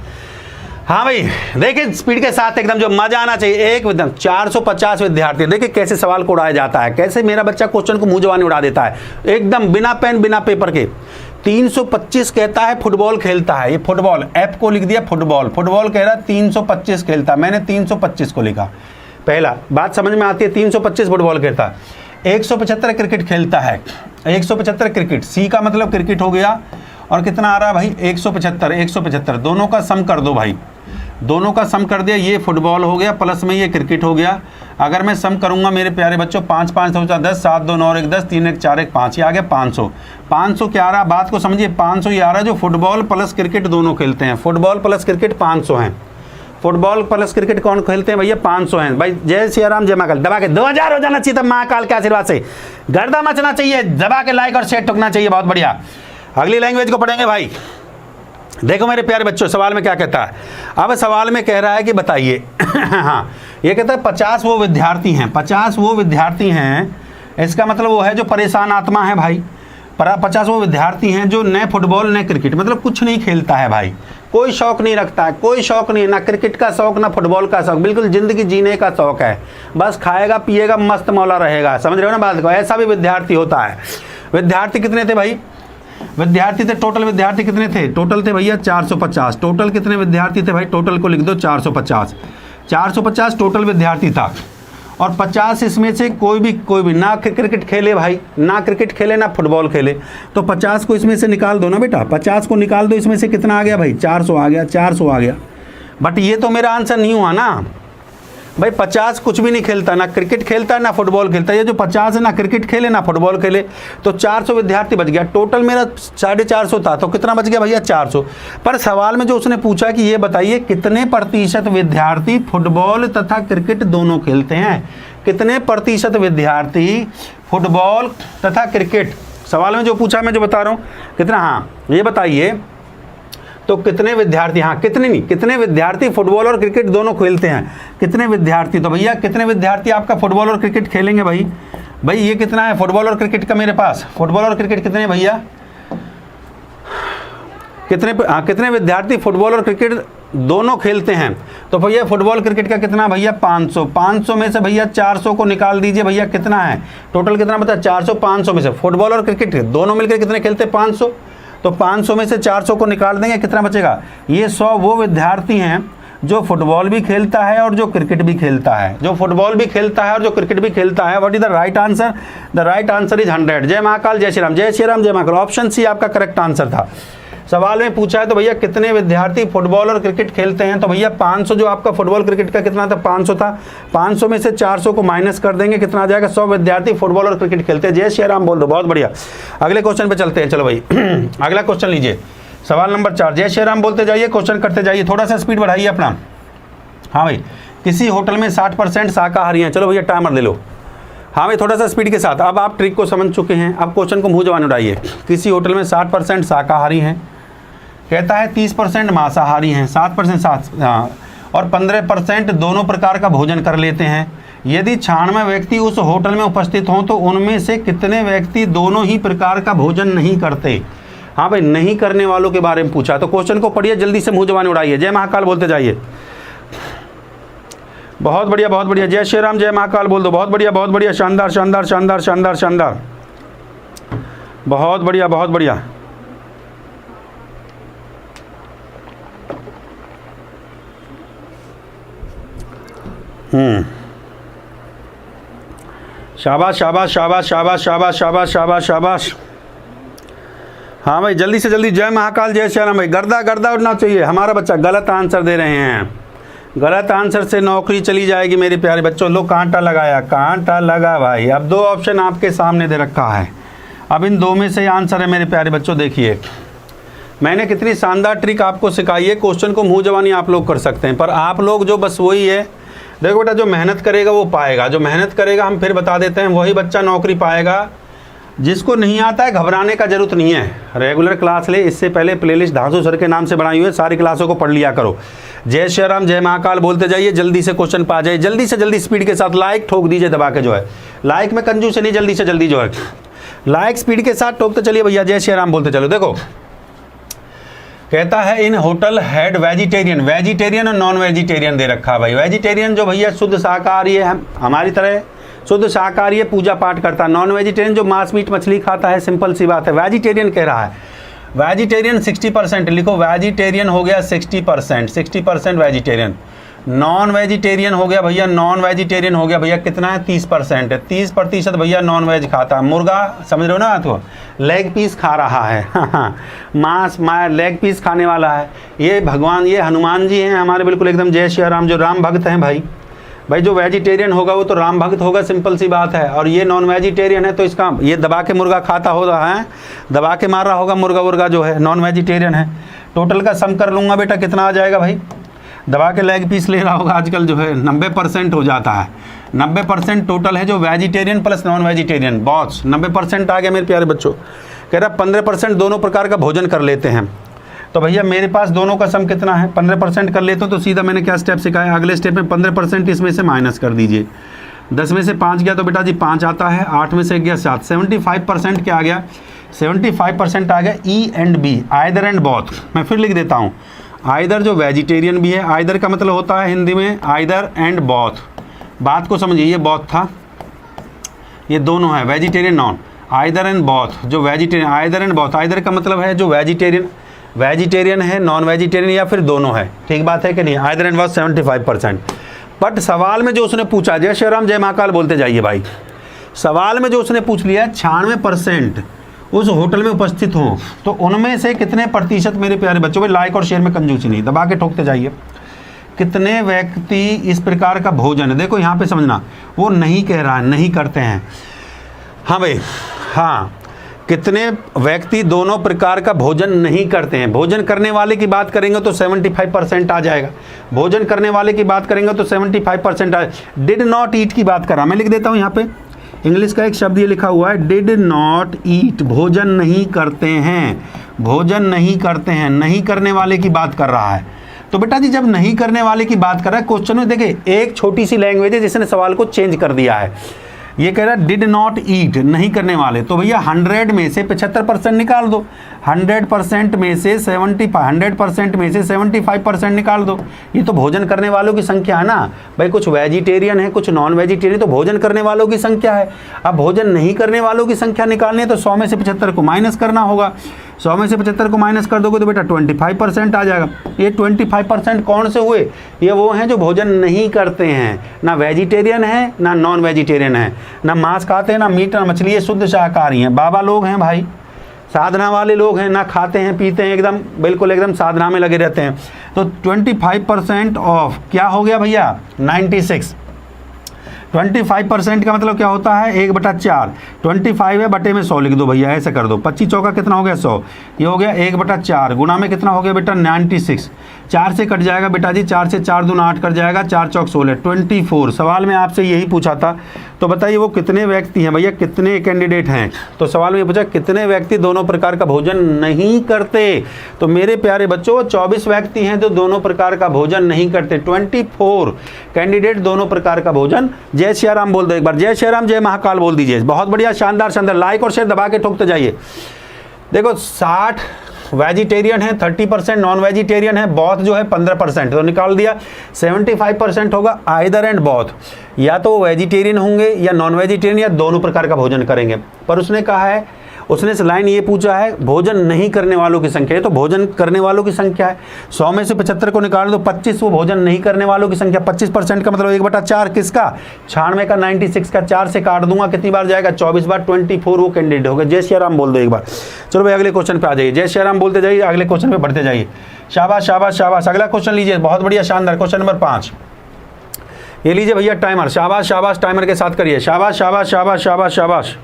हाँ भाई देखिए स्पीड के साथ एकदम जो मजा आना चाहिए। एक एकदम 450 विद्यार्थी, देखिए कैसे सवाल को उड़ाया जाता है, कैसे मेरा बच्चा क्वेश्चन को मुंह जवानी उड़ा देता है एकदम बिना पेन बिना पेपर के। 325 कहता है फुटबॉल खेलता है, ये फुटबॉल ऐप को लिख दिया फुटबॉल, फुटबॉल कह रहा है 325 खेलता है, मैंने 325 को लिखा। पहला बात समझ में आती है, 325 फुटबॉल खेलता है। 175 क्रिकेट खेलता है, 175 क्रिकेट, सी का मतलब क्रिकेट हो गया, और कितना आ रहा है भाई 175, 175 दोनों का सम कर दो भाई, दोनों का सम कर दिया, ये फुटबॉल हो गया प्लस में ये क्रिकेट हो गया। अगर मैं सम करूंगा मेरे प्यारे बच्चों, 5 5 2 4 10, 7 2 9 1 10, 3 1 4 1 5, ये आ गया 500। 500 क्या आ रहा, बात को समझिए, 500 ये आ रहा है जो फुटबॉल प्लस क्रिकेट दोनों खेलते हैं, फुटबॉल प्लस क्रिकेट 500 हैं, फुटबॉल प्लस क्रिकेट कौन खेलते हैं भैया 500 हैं भाई। जय श्री राम, जय महाकाल, दबा के 2000 हो जाना चाहिए तब महाकाल के आशीर्वाद से, गर्दा मचना चाहिए, दबा के लाइक और शेयर ठोकना चाहिए, बहुत बढ़िया। अगली लैंग्वेज को पढ़ेंगे भाई, देखो मेरे प्यारे बच्चों, सवाल में क्या कहता है। अब सवाल में कह रहा है कि बताइए हाँ, ये कहता है 50 वो विद्यार्थी हैं, 50 वो विद्यार्थी हैं, इसका मतलब वो है जो परेशान आत्मा है भाई। 50 वो विद्यार्थी हैं जो न फुटबॉल न क्रिकेट, मतलब कुछ नहीं खेलता है भाई, कोई शौक नहीं रखता है, कोई शौक नहीं, ना क्रिकेट का शौक ना फुटबॉल का शौक, बिल्कुल ज़िंदगी जीने का शौक है, बस खाएगा पिएगा मस्त मौला रहेगा। समझ रहे हो ना बात को, ऐसा भी विद्यार्थी होता है। विद्यार्थी कितने थे भाई? विद्यार्थी थे, टोटल विद्यार्थी कितने थे? टोटल थे भैया 450। टोटल कितने विद्यार्थी थे भाई? टोटल को लिख दो 450। 450 टोटल विद्यार्थी था, और 50 इसमें से कोई भी ना क्रिकेट खेले भाई, ना क्रिकेट खेले ना फुटबॉल खेले, तो 50 को इसमें से निकाल दो ना बेटा, 50 को निकाल दो, इसमें से कितना आ गया भाई? 400 आ गया, 400 आ गया। बट ये तो मेरा आंसर नहीं हुआ ना भाई। 50 कुछ भी नहीं खेलता, ना क्रिकेट खेलता है ना फुटबॉल खेलता है। ये जो 50 है ना क्रिकेट खेले ना फुटबॉल खेले, तो 400 विद्यार्थी बच गया। टोटल मेरा 450 था, तो कितना बच गया भैया? 400। पर सवाल में जो उसने पूछा कि ये बताइए कितने प्रतिशत विद्यार्थी फुटबॉल तथा क्रिकेट दोनों खेलते हैं? कितने प्रतिशत विद्यार्थी फुटबॉल तथा क्रिकेट, सवाल में जो पूछा मैं जो बता रहा हूँ कितना, हाँ ये बताइए तो कितने विद्यार्थी, हाँ कितने नहीं, कितने विद्यार्थी फुटबॉल और क्रिकेट दोनों खेलते हैं? कितने विद्यार्थी, तो भैया कितने विद्यार्थी आपका फुटबॉल और क्रिकेट खेलेंगे भाई? भाई ये कितना है फुटबॉल और क्रिकेट का मेरे पास? फुटबॉल और क्रिकेट कितने भैया? कितने, हाँ कितने विद्यार्थी फुटबॉल और क्रिकेट दोनों खेलते हैं? तो भैया फुटबॉल क्रिकेट का कितना भैया? 500। 500 में से भैया 400 को निकाल दीजिए भैया, कितना है टोटल? कितना बता? 400। 500 में से फुटबॉल और क्रिकेट दोनों मिलकर कितने खेलते हैं? 500। तो 500 में से 400 को निकाल देंगे, कितना बचेगा? ये 100 वो विद्यार्थी हैं जो फुटबॉल भी खेलता है और जो क्रिकेट भी खेलता है, जो फुटबॉल भी खेलता है और जो क्रिकेट भी खेलता है। What is the right answer? The right answer is 100। जय महाकाल, जय श्री राम, जय श्री राम, जय महाकाल। ऑप्शन सी आपका करेक्ट आंसर था। सवाल में पूछा है तो भैया कितने विद्यार्थी फुटबॉल और क्रिकेट खेलते हैं, तो भैया 500 जो आपका फुटबॉल क्रिकेट का कितना था? 500 था। 500 में से 400 को माइनस कर देंगे, कितना आ जाएगा? 100 विद्यार्थी फुटबॉल और क्रिकेट खेलते हैं। जय श्री राम बोल दो, बहुत बढ़िया। अगले क्वेश्चन पे चलते हैं, चलो भाई अगला क्वेश्चन लीजिए, सवाल नंबर 4। जय श्री राम बोलते जाइए, क्वेश्चन करते जाइए, थोड़ा सा स्पीड बढ़ाइए अपना। हाँ भाई, किसी होटल में 60% शाकाहारी हैं। चलो भैया टाइमर ले लो। हाँ भाई थोड़ा सा स्पीड के साथ, अब आप ट्रिक को समझ चुके हैं, अब क्वेश्चन को मुँह जबान उड़ाइए। किसी होटल में 60% शाकाहारी हैं, कहता है 30% मांसाहारी हैं, 7% और 15% दोनों प्रकार का भोजन कर लेते हैं। यदि 96 व्यक्ति उस होटल में उपस्थित हों तो उनमें से कितने व्यक्ति दोनों ही प्रकार का भोजन नहीं करते? हाँ भाई, नहीं करने वालों के बारे में पूछा, तो क्वेश्चन को पढ़िए, जल्दी से मुँह जबान उड़ाइए, जय महाकाल बोलते जाइए। बहुत बढ़िया, बहुत बढ़िया, जय श्री राम, जय महाकाल बोल दो, बहुत बढ़िया, बहुत बढ़िया, शानदार शानदार शानदार शानदार शानदार, बहुत बढ़िया, बहुत बढ़िया। शाबाश शाबाश शाबाश शाबाश शाबाश शाबाश शाबाश शाबाश। हाँ भाई जल्दी से जल्दी, जय महाकाल, जय श्री राम। भाई गर्दा गर्दा उठना चाहिए। हमारा बच्चा गलत आंसर दे रहे हैं, गलत आंसर से नौकरी चली जाएगी मेरे प्यारे बच्चों। लो कांटा लगाया, कांटा लगा भाई। अब 2 ऑप्शन आपके सामने दे रखा है, अब इन 2 में से आंसर है मेरे प्यारे बच्चों। देखिए मैंने कितनी शानदार ट्रिक आपको सिखाई है, क्वेश्चन को मुँह जबानी आप लोग कर सकते हैं, पर आप लोग जो बस वही है, देखो बेटा जो मेहनत करेगा वो पाएगा, जो मेहनत करेगा हम फिर बता देते हैं वही बच्चा नौकरी पाएगा। जिसको नहीं आता है घबराने का जरूरत नहीं है, रेगुलर क्लास ले। इससे पहले प्लेलिस्ट धांसू सर के नाम से बनाई हुई है, सारी क्लासों को पढ़ लिया करो। जय श्री राम, जय महाकाल बोलते जाइए, जल्दी से क्वेश्चन पा जाइए, जल्दी से जल्दी स्पीड के साथ लाइक ठोक दीजिए दबा के, जो है लाइक में कंजूस नहीं, जल्दी से जल्दी जो है लाइक स्पीड के साथ ठोकते चलिए भैया। जय श्री राम बोलते चलो। देखो कहता है इन होटल हैड वेजिटेरियन, वेजिटेरियन और नॉन वेजिटेरियन दे रखा है भाई। वेजिटेरियन जो भैया शुद्ध शाकाहारी है, हमारी तरह शुद्ध शाकाहारी है, पूजा पाठ करता है। नॉन वेजिटेरियन जो मांस मीट मछली खाता है, सिंपल सी बात है। वेजिटेरियन कह रहा है, वेजिटेरियन 60% लिखो, वेजिटेरियन हो गया 60%, 60% वेजिटेरियन। नॉन वेजिटेरियन हो गया भैया, नॉन वेजिटेरियन हो गया भैया कितना है? 30% है, 30% भैया नॉन वेज खाता है। मुर्गा समझ रहे हो ना, तो लेग पीस खा रहा है मांस लेग पीस खाने वाला है। ये भगवान, ये हनुमान जी हैं हमारे, बिल्कुल एकदम जय श्री राम, जो राम भक्त हैं भाई। भाई जो वेजिटेरियन होगा वो तो राम भक्त होगा, सिंपल सी बात है। और ये नॉन वेजिटेरियन है तो इसका ये दबा के मुर्गा खाता हो रहा है, दबा के मार रहा होगा मुर्गा वुर्गा, जो है नॉन वेजिटेरियन है। टोटल का सम कर लूँगा बेटा, कितना आ जाएगा भाई? दबा के लेग पीस ले रहा होगा आजकल, जो है 90% हो जाता है। 90% टोटल है जो vegetarian plus non vegetarian, boss 90% आ गया मेरे प्यारे बच्चों। कह रहा 15% दोनों प्रकार का भोजन कर लेते हैं। तो भैया मेरे पास दोनों का सम कितना है, 15% कर लेता हूँ। तो सीधा मैंने क्या स्टेप सिखाया, अगले स्टेप में 15% इसमें से माइनस कर दीजिए। 10 में से 5 गया तो बेटा जी 5 आता है, 8 में से गया 7, 75% क्या आ गया, 75% आ गया E and B, either and both. मैं फिर लिख देता हूँ, आइदर जो वेजिटेरियन भी है, आइदर का मतलब होता है हिंदी में आइदर एंड बोथ। बात को समझिए, ये बोथ था, ये दोनों है, vegetarian non, either and both. जो vegetarian, either and both, either का मतलब है जो वेजिटेरियन है, नॉन वेजिटेरियन या फिर दोनों है। ठीक बात है कि नहीं, आइदर एंड बोथ 75%। बट सवाल में जो उसने पूछा, जय श्री राम जय महाकाल बोलते जाइए भाई, सवाल में जो उसने पूछ लिया 96% उस होटल में उपस्थित हो, तो उनमें से कितने प्रतिशत मेरे प्यारे बच्चों, भाई लाइक और शेयर में कंजूसी नहीं, दबा के ठोकते जाइए। कितने व्यक्ति इस प्रकार का भोजन, देखो यहाँ पे समझना, वो नहीं कह रहा है नहीं करते हैं, हाँ भाई हाँ, कितने व्यक्ति दोनों प्रकार का भोजन नहीं करते हैं। भोजन करने वाले की बात करेंगे तो 75% आ जाएगा, भोजन करने वाले की बात करेंगे तो 75% आ। डिड नॉट ईट की बात करा, मैं लिख देता हूँ यहाँ पे, इंग्लिश का एक शब्द ये लिखा हुआ है, डिड नॉट ईट, भोजन नहीं करते हैं, भोजन नहीं करते हैं, नहीं करने वाले की बात कर रहा है। तो बेटा जी जब नहीं करने वाले की बात कर रहा है, क्वेश्चन में देखिए एक छोटी सी लैंग्वेज है जिसने सवाल को चेंज कर दिया है। ये कह रहा है डिड नॉट ईट, नहीं करने वाले, तो भैया 100 में से 75% निकाल दो, 100% में से 75% निकाल दो। ये तो भोजन करने वालों की संख्या है ना भाई, कुछ वेजिटेरियन है कुछ नॉन वेजिटेरियन, तो भोजन करने वालों की संख्या है। अब भोजन नहीं करने वालों की संख्या निकालनी है तो 100 में से 75 को माइनस करना होगा, 100 में से 75 को माइनस कर दोगे तो बेटा 25% आ जाएगा। ये 25% कौन से हुए, ये वो हैं जो भोजन नहीं करते हैं, ना वेजिटेरियन है ना नॉन वेजिटेरियन है, ना मांस खाते हैं ना मीट ना मछली, ये शुद्ध शाकाहारी हैं। बाबा लोग हैं भाई, साधना वाले लोग हैं, ना खाते हैं पीते हैं, एकदम बिल्कुल एकदम साधना में लगे रहते हैं। तो 25% ऑफ क्या हो गया भैया 96। 25% का मतलब क्या होता है 1/4, 25 है बटे में 100 लिख दो भैया, ऐसे कर दो, 25 चौका कितना हो गया 100, ये हो गया 1/4, गुना में कितना हो गया बेटा 96, 4 से कट जाएगा बेटा जी, 4 से 4 दूना 8 कट जाएगा, 4 चौक 16, 24। सवाल में आपसे यही पूछा था, तो बताइए वो कितने व्यक्ति हैं भैया, कितने कैंडिडेट हैं। तो सवाल में पूछा कितने व्यक्ति दोनों प्रकार का भोजन नहीं करते, तो मेरे प्यारे बच्चों 24 व्यक्ति हैं जो दोनों प्रकार का भोजन नहीं करते, 24 कैंडिडेट दोनों प्रकार का भोजन। जय श्री राम बोल दो एक बार, जय श्री राम जय महाकाल बोल दीजिए, बहुत बढ़िया, शानदार शानदार, लाइक और शेयर दबा के ठोकते जाइए। देखो 60 वेजिटेरियन है, 30% नॉन वेजिटेरियन है, बॉथ जो है 15%, तो निकाल दिया 75% होगा आइदर एंड बॉथ, या तो वेजिटेरियन होंगे या नॉन वेजिटेरियन या दोनों प्रकार का भोजन करेंगे। पर उसने कहा है, उसने इस लाइन ये पूछा है भोजन नहीं करने वालों की संख्या है, तो भोजन करने वालों की संख्या है 100 में से 75 को निकाल दो, 25 वो भोजन नहीं करने वालों की संख्या, 25% का मतलब 1/4 किसका 96 का, 96 का 4 से काट दूंगा, कितनी बार जाएगा 24 बार, 24 वो कैंडिडेट हो गए। जय श्री राम बोल दो एक बार। चलो भाई अगले क्वेश्चन पे आ जाइए, जय श्री राम बोलते जाइए, अगले क्वेश्चन पे बढ़ते जाइए। शाबाश शाबाश शाबाश, अगला क्वेश्चन लीजिए, बहुत बढ़िया शानदार, क्वेश्चन नंबर 5 ये लीजिए भैया टाइमर, शाबाश शाबाश, टाइमर के साथ करिए, शाबाश शाबाश शाबाश शाबाश शाबाश।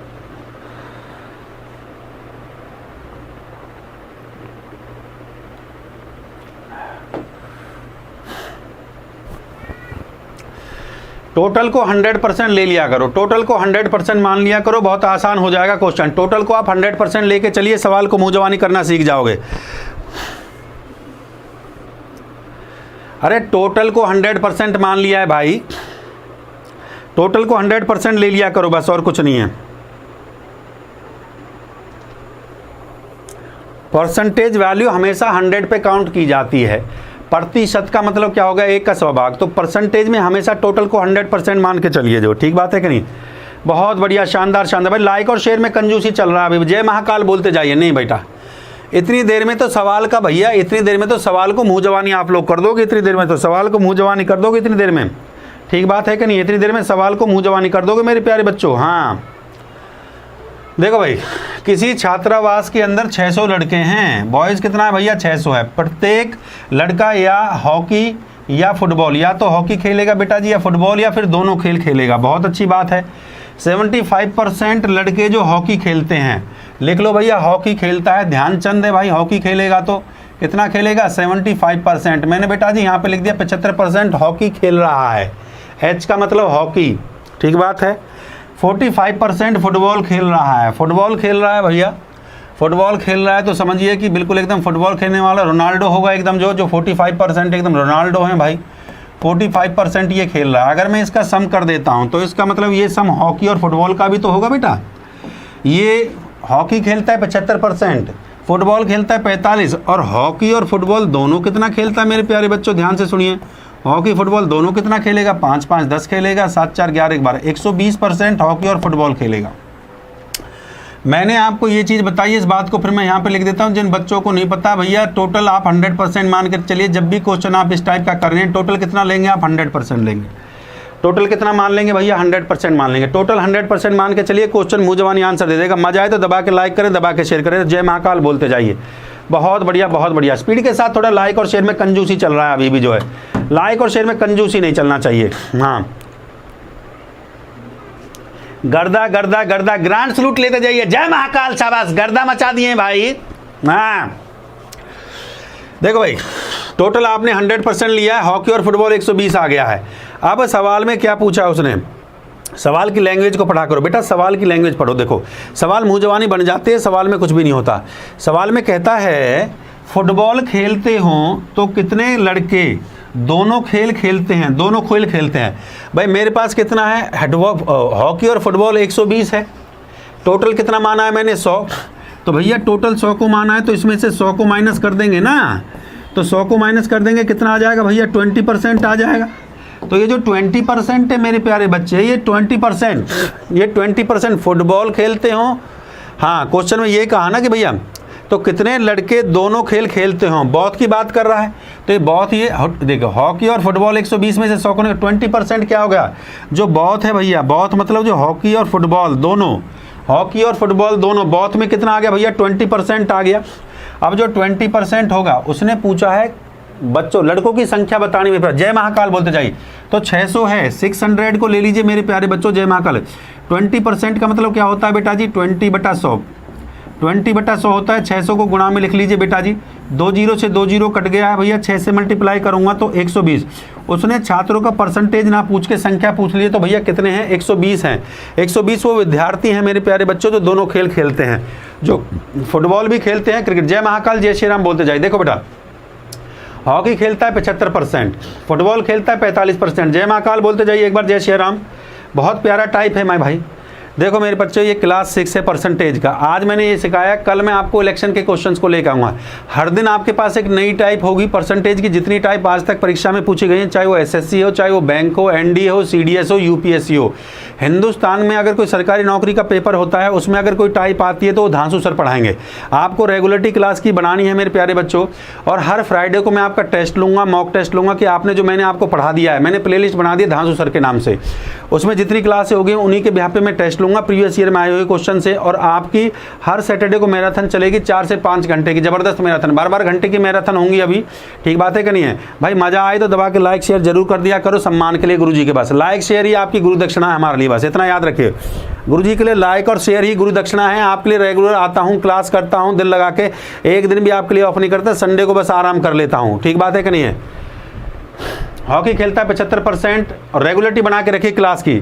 टोटल को 100% ले लिया करो, टोटल को 100% मान लिया करो, बहुत आसान हो जाएगा क्वेश्चन। टोटल को आप 100% लेके चलिए, सवाल को मुंह जवानी करना सीख जाओगे। अरे टोटल को 100% मान लिया है भाई, टोटल को 100% ले लिया करो बस, और कुछ नहीं है। परसेंटेज वैल्यू हमेशा 100 पे काउंट की जाती है, प्रतिशत का मतलब क्या होगा 1 का 100 भाग, तो परसेंटेज में हमेशा टोटल को 100% मान के चलिए जो, ठीक बात है कि नहीं। बहुत बढ़िया शानदार शानदार भाई, लाइक और शेयर में कंजूसी चल रहा है अभी, जय महाकाल बोलते जाइए। नहीं बेटा इतनी देर में तो सवाल का भैया, इतनी देर में तो सवाल को मुंह जवानी आप लोग कर दोगे, इतनी देर में तो सवाल को मुंह जवानी कर दोगे इतनी देर में, ठीक बात है कि नहीं, इतनी देर में सवाल को मुंह जवानी कर दोगे मेरे प्यारे बच्चों। हाँ देखो भाई, किसी छात्रावास के अंदर 600 लड़के हैं, बॉयज़ कितना है भैया 600 है, प्रत्येक लड़का या हॉकी या फुटबॉल, या तो हॉकी खेलेगा बेटा जी या फुटबॉल, या फिर दोनों खेल खेलेगा, बहुत अच्छी बात है। 75% लड़के जो हॉकी खेलते हैं, लिख लो भैया हॉकी खेलता है, ध्यानचंद है भाई, हॉकी खेलेगा तो कितना खेलेगा 75%, मैंने बेटा जी यहाँ पे लिख दिया 75% हॉकी खेल रहा है, एच का मतलब हॉकी, ठीक बात है। 45% फुटबॉल खेल रहा है, फुटबॉल खेल रहा है भैया, फुटबॉल खेल रहा है तो समझिए कि बिल्कुल एकदम फुटबॉल खेलने वाला रोनाल्डो होगा एकदम, जो 45% एकदम रोनाल्डो है भाई, 45% ये खेल रहा है। अगर मैं इसका सम कर देता हूँ तो इसका मतलब ये सम हॉकी और फुटबॉल का भी तो होगा बेटा। ये हॉकी खेलता है 75%, फुटबॉल खेलता है 45%, और हॉकी और फुटबॉल दोनों कितना खेलता है मेरे प्यारे बच्चों, ध्यान से सुनिए। हॉकी फुटबॉल दोनों कितना खेलेगा, 5 5 10 खेलेगा, 7 4 11 12, 120% हॉकी और फुटबॉल खेलेगा। मैंने आपको ये चीज़ बताई, इस बात को फिर मैं यहाँ पे लिख देता हूँ जिन बच्चों को नहीं पता। भैया टोटल आप 100% मान कर चलिए, जब भी क्वेश्चन आप इस टाइप का कर रहे हैं, टोटल कितना लेंगे आप, 100% लेंगे। टोटल कितना मान लेंगे भैया, 100% मान लेंगे। टोटल 100% मान के चलिए, क्वेश्चन मुँह जबानी आंसर दे देगा। मजा आए तो दबा के लाइक करें, दबा के शेयर करें, जय महाकाल बोलते जाइए। बहुत बढ़िया बहुत बढ़िया। स्पीड के साथ थोड़ा लाइक और शेयर में कंजूसी चल रहा है अभी भी, जो है लाइक और शेयर में कंजूसी नहीं चलना चाहिए। हाँ, गर्दा गर्दा गर्दा, ग्रांड सलूट लेते जाइए, जय महाकाल, शाबाश, गर्दा मचा दिए भाई। हाँ देखो भाई, टोटल आपने 100% लिया है, हॉकी और फुटबॉल 120 आ गया है। अब सवाल में क्या पूछा उसने, सवाल की लैंग्वेज को पढ़ा करो बेटा, सवाल की लैंग्वेज पढ़ो। देखो सवाल मुँह जवानी बन जाते हैं, सवाल में कुछ भी नहीं होता। सवाल में कहता है फुटबॉल खेलते हों तो कितने लड़के दोनों खेल खेलते हैं, दोनों खेल खेलते हैं। भाई मेरे पास कितना है, हॉकी और फुटबॉल 120 है, टोटल कितना माना है मैंने, 100। तो भैया टोटल 100 को माना है, तो इसमें से 100 को माइनस कर देंगे ना, तो 100 को माइनस कर देंगे, कितना आ जाएगा भैया, 20% आ जाएगा। तो ये जो 20% है मेरे प्यारे बच्चे, ये 20% फुटबॉल खेलते हों। हाँ, क्वेश्चन में ये कहा ना कि भैया तो कितने लड़के दोनों खेल खेलते हों, बहुत की बात कर रहा है। तो ये बहुत, ये देखो हॉकी और फुटबॉल 120 में से 100 को 20% क्या हो गया, जो बहुत है भैया, बहुत मतलब जो हॉकी और फुटबॉल दोनों, हॉकी और फुटबॉल दोनों, बहुत में कितना आ गया भैया, 20% आ गया। अब जो 20% होगा, उसने पूछा है बच्चों लड़कों की संख्या बतानी में, जय महाकाल बोलते जाइए। तो 600 है, 600 को ले लीजिए मेरे प्यारे बच्चों, जय महाकाल। 20% का मतलब क्या होता है बेटा जी, 20/100, 20/100 होता है। 600 को गुणा में लिख लीजिए बेटा जी, 2 0 से 2 0 कट गया है भैया, 6 से मल्टीप्लाई करूंगा तो 120। उसने छात्रों का परसेंटेज ना पूछ के संख्या पूछ लिए, तो भैया कितने हैं, 120 हैं। 120 वो विद्यार्थी हैं मेरे प्यारे बच्चों जो दोनों खेल खेलते हैं, जो फुटबॉल भी खेलते हैं, क्रिकेट। जय महाकाल जय श्री राम बोलते जाइए। देखो बेटा, हॉकी खेलता है 75%, फुटबॉल खेलता है 45%। जय महाकाल बोलते जाइए एक बार, जय श्री राम। बहुत प्यारा टाइप है मैं भाई। देखो मेरे बच्चों, ये क्लास 6 है परसेंटेज का। आज मैंने ये सिखाया, कल मैं आपको इलेक्शन के क्वेश्चंस को लेकर आऊँगा। हर दिन आपके पास एक नई टाइप होगी परसेंटेज की। जितनी टाइप आज तक परीक्षा में पूछी गई हैं, चाहे वो एसएससी हो, चाहे वो बैंक हो, एनडीए हो, सीडीएस हो, यूपीएससी हो, हिंदुस्तान में अगर कोई सरकारी नौकरी का पेपर होता है, उसमें अगर कोई टाइप आती है तो वो धांसू सर पढ़ाएंगे। आपको रेगुलरिटी क्लास की बनानी है मेरे प्यारे बच्चों, और हर फ्राइडे को मैं आपका टेस्ट लूँगा, मॉक टेस्ट लूँगा कि आपने जो मैंने आपको पढ़ा दिया है, मैंने प्लेलिस्ट बना दी धांसू सर के नाम से, उसमें जितनी क्लासें होगी उन्हीं के बिहाफ पे मैं टेस्ट लूँगा प्रीवियस ईयर में आए हुए क्वेश्चन से। और आपकी हर सैटरडे को मैराथन चलेगी, 4 से 5 घंटे की जबरदस्त मैराथन, 12 घंटे की मैराथन होंगी अभी। ठीक बात है कि नहीं है भाई? मजा आए तो दबा के लाइक शेयर जरूर कर दिया करो, सम्मान के लिए गुरुजी के पास। लाइक शेयर ही आपकी गुरु दक्षिणा है हमारे लिए, बस इतना याद रखिए। गुरुजी के लिए लाइक और शेयर ही गुरु दक्षिणा है। आपके लिए रेगुलर आता हूँ, क्लास करता हूँ दिल लगा के, एक दिन भी आपके लिए ऑफ नहीं करता, संडे को बस आराम कर लेता हूँ। ठीक बात है कि नहीं है? हॉकी खेलता है 75% और रेगुलरिटी बना के रखिए क्लास की।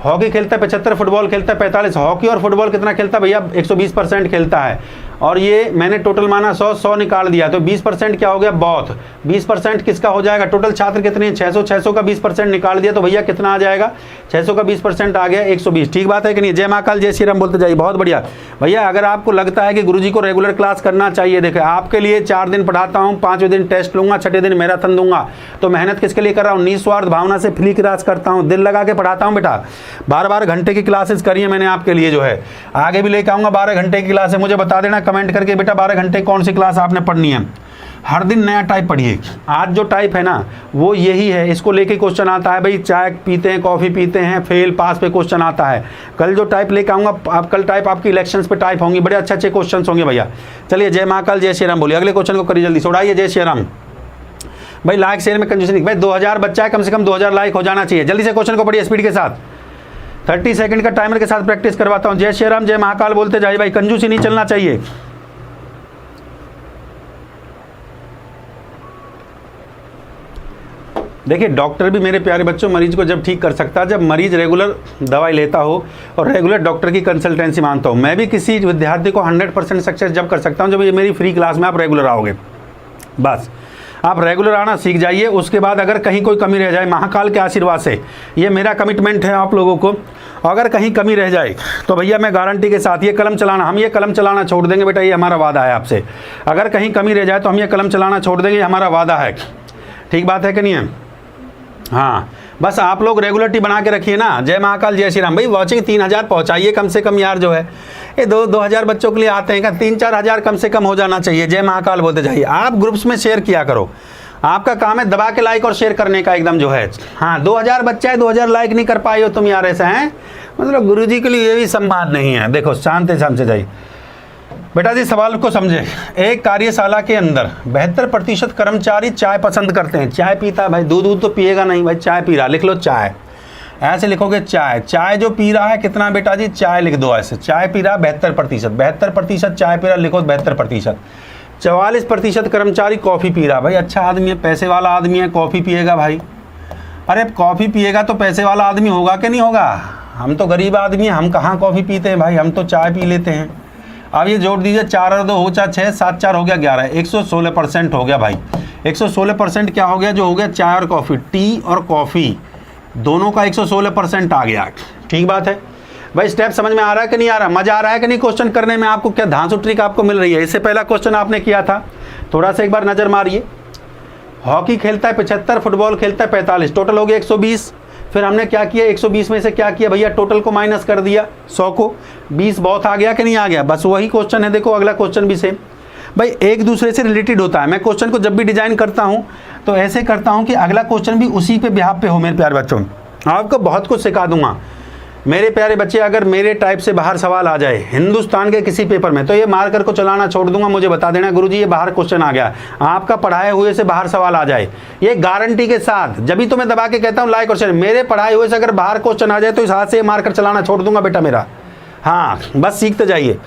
हॉकी खेलता है 75, फुटबॉल खेलता है 45। हॉकी और फुटबॉल कितना खेलता है भैया? 120% खेलता है। और ये मैंने टोटल माना 100 निकाल दिया, तो 20% क्या हो गया? बहुत। 20% किसका हो जाएगा? टोटल छात्र कितने हैं? 600 का 20% निकाल दिया तो भैया कितना आ जाएगा? 600 का 20% आ गया 120। ठीक बात है कि नहीं? जय महाकाल जय श्री राम बोलते जाइए। बहुत बढ़िया भैया। अगर आपको लगता है कि गुरुजी को रेगुलर क्लास करना चाहिए, देखिए आपके लिए 4 दिन पढ़ाता हूँ, 5वें दिन टेस्ट लूंगा, 6ठे दिन मैराथन दूंगा। तो मेहनत किसके लिए कर रहा हूँ? निस्वार्थ भावना से फ्री क्लास करता हूँ, दिल लगा के पढ़ाता हूँ बेटा। 12 घंटे की क्लासेस करिए मैंने आपके लिए, जो है आगे भी लेकर आऊँगा 12 घंटे की क्लास है। मुझे बता देना कमेंट करके बेटा 12 घंटे कौन सी क्लास आपने पढ़नी है। हर दिन नया टाइप पढ़िए। आज जो टाइप है ना वो यही है, इसको लेके क्वेश्चन आता है भाई, चाय पीते हैं, कॉफ़ी पीते हैं, फेल पास पे क्वेश्चन आता है। कल जो टाइप लेके आऊँगा, आप कल टाइप आपकी इलेक्शंस पे टाइप होंगी, बड़े अच्छे क्वेश्चन होंगे भैया। चलिए जय महाकाल जय श्री राम बोलिए। अगले क्वेश्चन को करिए जल्दी से, उड़ाइए। जय श्री राम भाई। लाइक शेयर में कंजूसी नहीं भाई, 2000 बच्चा है, कम से कम 2000 लाइक हो जाना चाहिए। जल्दी से क्वेश्चन को पढ़िए स्पीड के साथ। 30 सेकंड का टाइमर के साथ प्रैक्टिस करवाता हूँ। जय श्री राम जय महाकाल बोलते जाइए भाई, कंजूसी नहीं चलना चाहिए। देखिए डॉक्टर भी मेरे प्यारे बच्चों मरीज को जब ठीक कर सकता है जब मरीज रेगुलर दवाई लेता हो और रेगुलर डॉक्टर की कंसल्टेंसी मानता हो। मैं भी किसी विद्यार्थी को 100% सक्सेस जब कर सकता हूं जब ये मेरी फ्री क्लास में आप रेगुलर आओगे। बस आप रेगुलर आना सीख जाइए, उसके बाद अगर कहीं कोई कमी रह जाए, महाकाल के आशीर्वाद से ये मेरा कमिटमेंट है आप लोगों को, अगर कहीं कमी रह जाए तो भैया मैं गारंटी के साथ ये कलम चलाना, हम ये कलम चलाना छोड़ देंगे बेटा, ये हमारा वादा है आपसे। अगर कहीं कमी रह जाए तो हम ये कलम चलाना छोड़ देंगे, ये हमारा वादा है। ठीक बात है कि नहीं है? हाँ, बस आप लोग रेगुलरिटी बना के रखिए ना। जय महाकाल, जय श्री राम। भाई वॉचिंग 3000 पहुंचाइए कम से कम यार, जो है ये 2-2000 बच्चों के लिए आते हैं क्या, 3-4 हज़ार कम से कम हो जाना चाहिए। जय महाकाल बोलते जाइए। आप ग्रुप्स में शेयर किया करो, आपका काम है दबा के लाइक और शेयर करने का एकदम जो है। हाँ 2000 बच्चा है, 2000 लाइक नहीं कर पाए हो तुम यार, ऐसा है मतलब गुरुजी के लिए ये भी सम्मान नहीं है। देखो शांत से जाइए बेटा जी, सवाल को समझे। एक कार्यशाला के अंदर 72% कर्मचारी चाय पसंद करते हैं। चाय पीता है भाई, दूध तो पिएगा नहीं भाई, चाय पी रहा, लिख लो चाय, ऐसे लिखोगे चाय। चाय जो पी रहा है कितना बेटा जी, चाय लिख दो ऐसे, चाय पी रहा 72%, 72% चाय पी रहा, लिखो 72%। 44% कर्मचारी कॉफ़ी पी रहा। भाई अच्छा आदमी है, पैसे वाला आदमी है, कॉफ़ी पिएगा भाई। अरे कॉफ़ी पिएगा तो पैसे वाला आदमी होगा कि नहीं होगा? हम तो गरीब आदमी हैं, हम कहाँ कॉफ़ी पीते हैं भाई, हम तो चाय पी लेते हैं। अब ये जोड़ दीजिए, 4 और 2 हो 6, 7 4 हो गया 11, 116% हो गया भाई। 116% क्या हो गया, जो हो गया चाय और कॉफ़ी, टी और कॉफ़ी दोनों का 116% आ गया। ठीक बात है भाई। स्टेप समझ में आ रहा है कि नहीं आ रहा? मजा आ रहा है कि नहीं क्वेश्चन करने में? आपको क्या धांसू ट्रिक आपको मिल रही है? इससे पहला क्वेश्चन आपने किया था, थोड़ा सा एक बार नजर मारिए। हॉकी खेलता है 75, फुटबॉल खेलता है 45, टोटल हो गया 120। फिर हमने क्या किया, 120 में से क्या किया भैया, टोटल को माइनस कर दिया 100 को, 20 बहुत आ गया कि नहीं आ गया? बस वही क्वेश्चन है। देखो अगला क्वेश्चन भी सेम भाई, एक दूसरे से रिलेटेड होता है। मैं क्वेश्चन को जब भी डिजाइन करता हूं तो ऐसे करता हूं कि अगला क्वेश्चन भी उसी पे बिहाफ पे हो। मेरे प्यारे बच्चों, आपको बहुत कुछ सिखा दूंगा मेरे प्यारे बच्चे। अगर मेरे टाइप से बाहर सवाल आ जाए हिंदुस्तान के किसी पेपर में तो ये मार्कर को चलाना छोड़ दूंगा, मुझे बता देना गुरुजी ये बाहर क्वेश्चन आ गया, आपका पढ़ाए हुए से बाहर सवाल आ जाए, ये गारंटी के साथ। जब भी तो मैं दबा के कहता हूँ लाइक और शेयर, मेरे पढ़ाए हुए से अगर बाहर क्वेश्चन आ जाए तो इस हाथ से मार्कर चलाना छोड़ दूंगा बेटा मेरा। हाँ बस सीखते जाइए।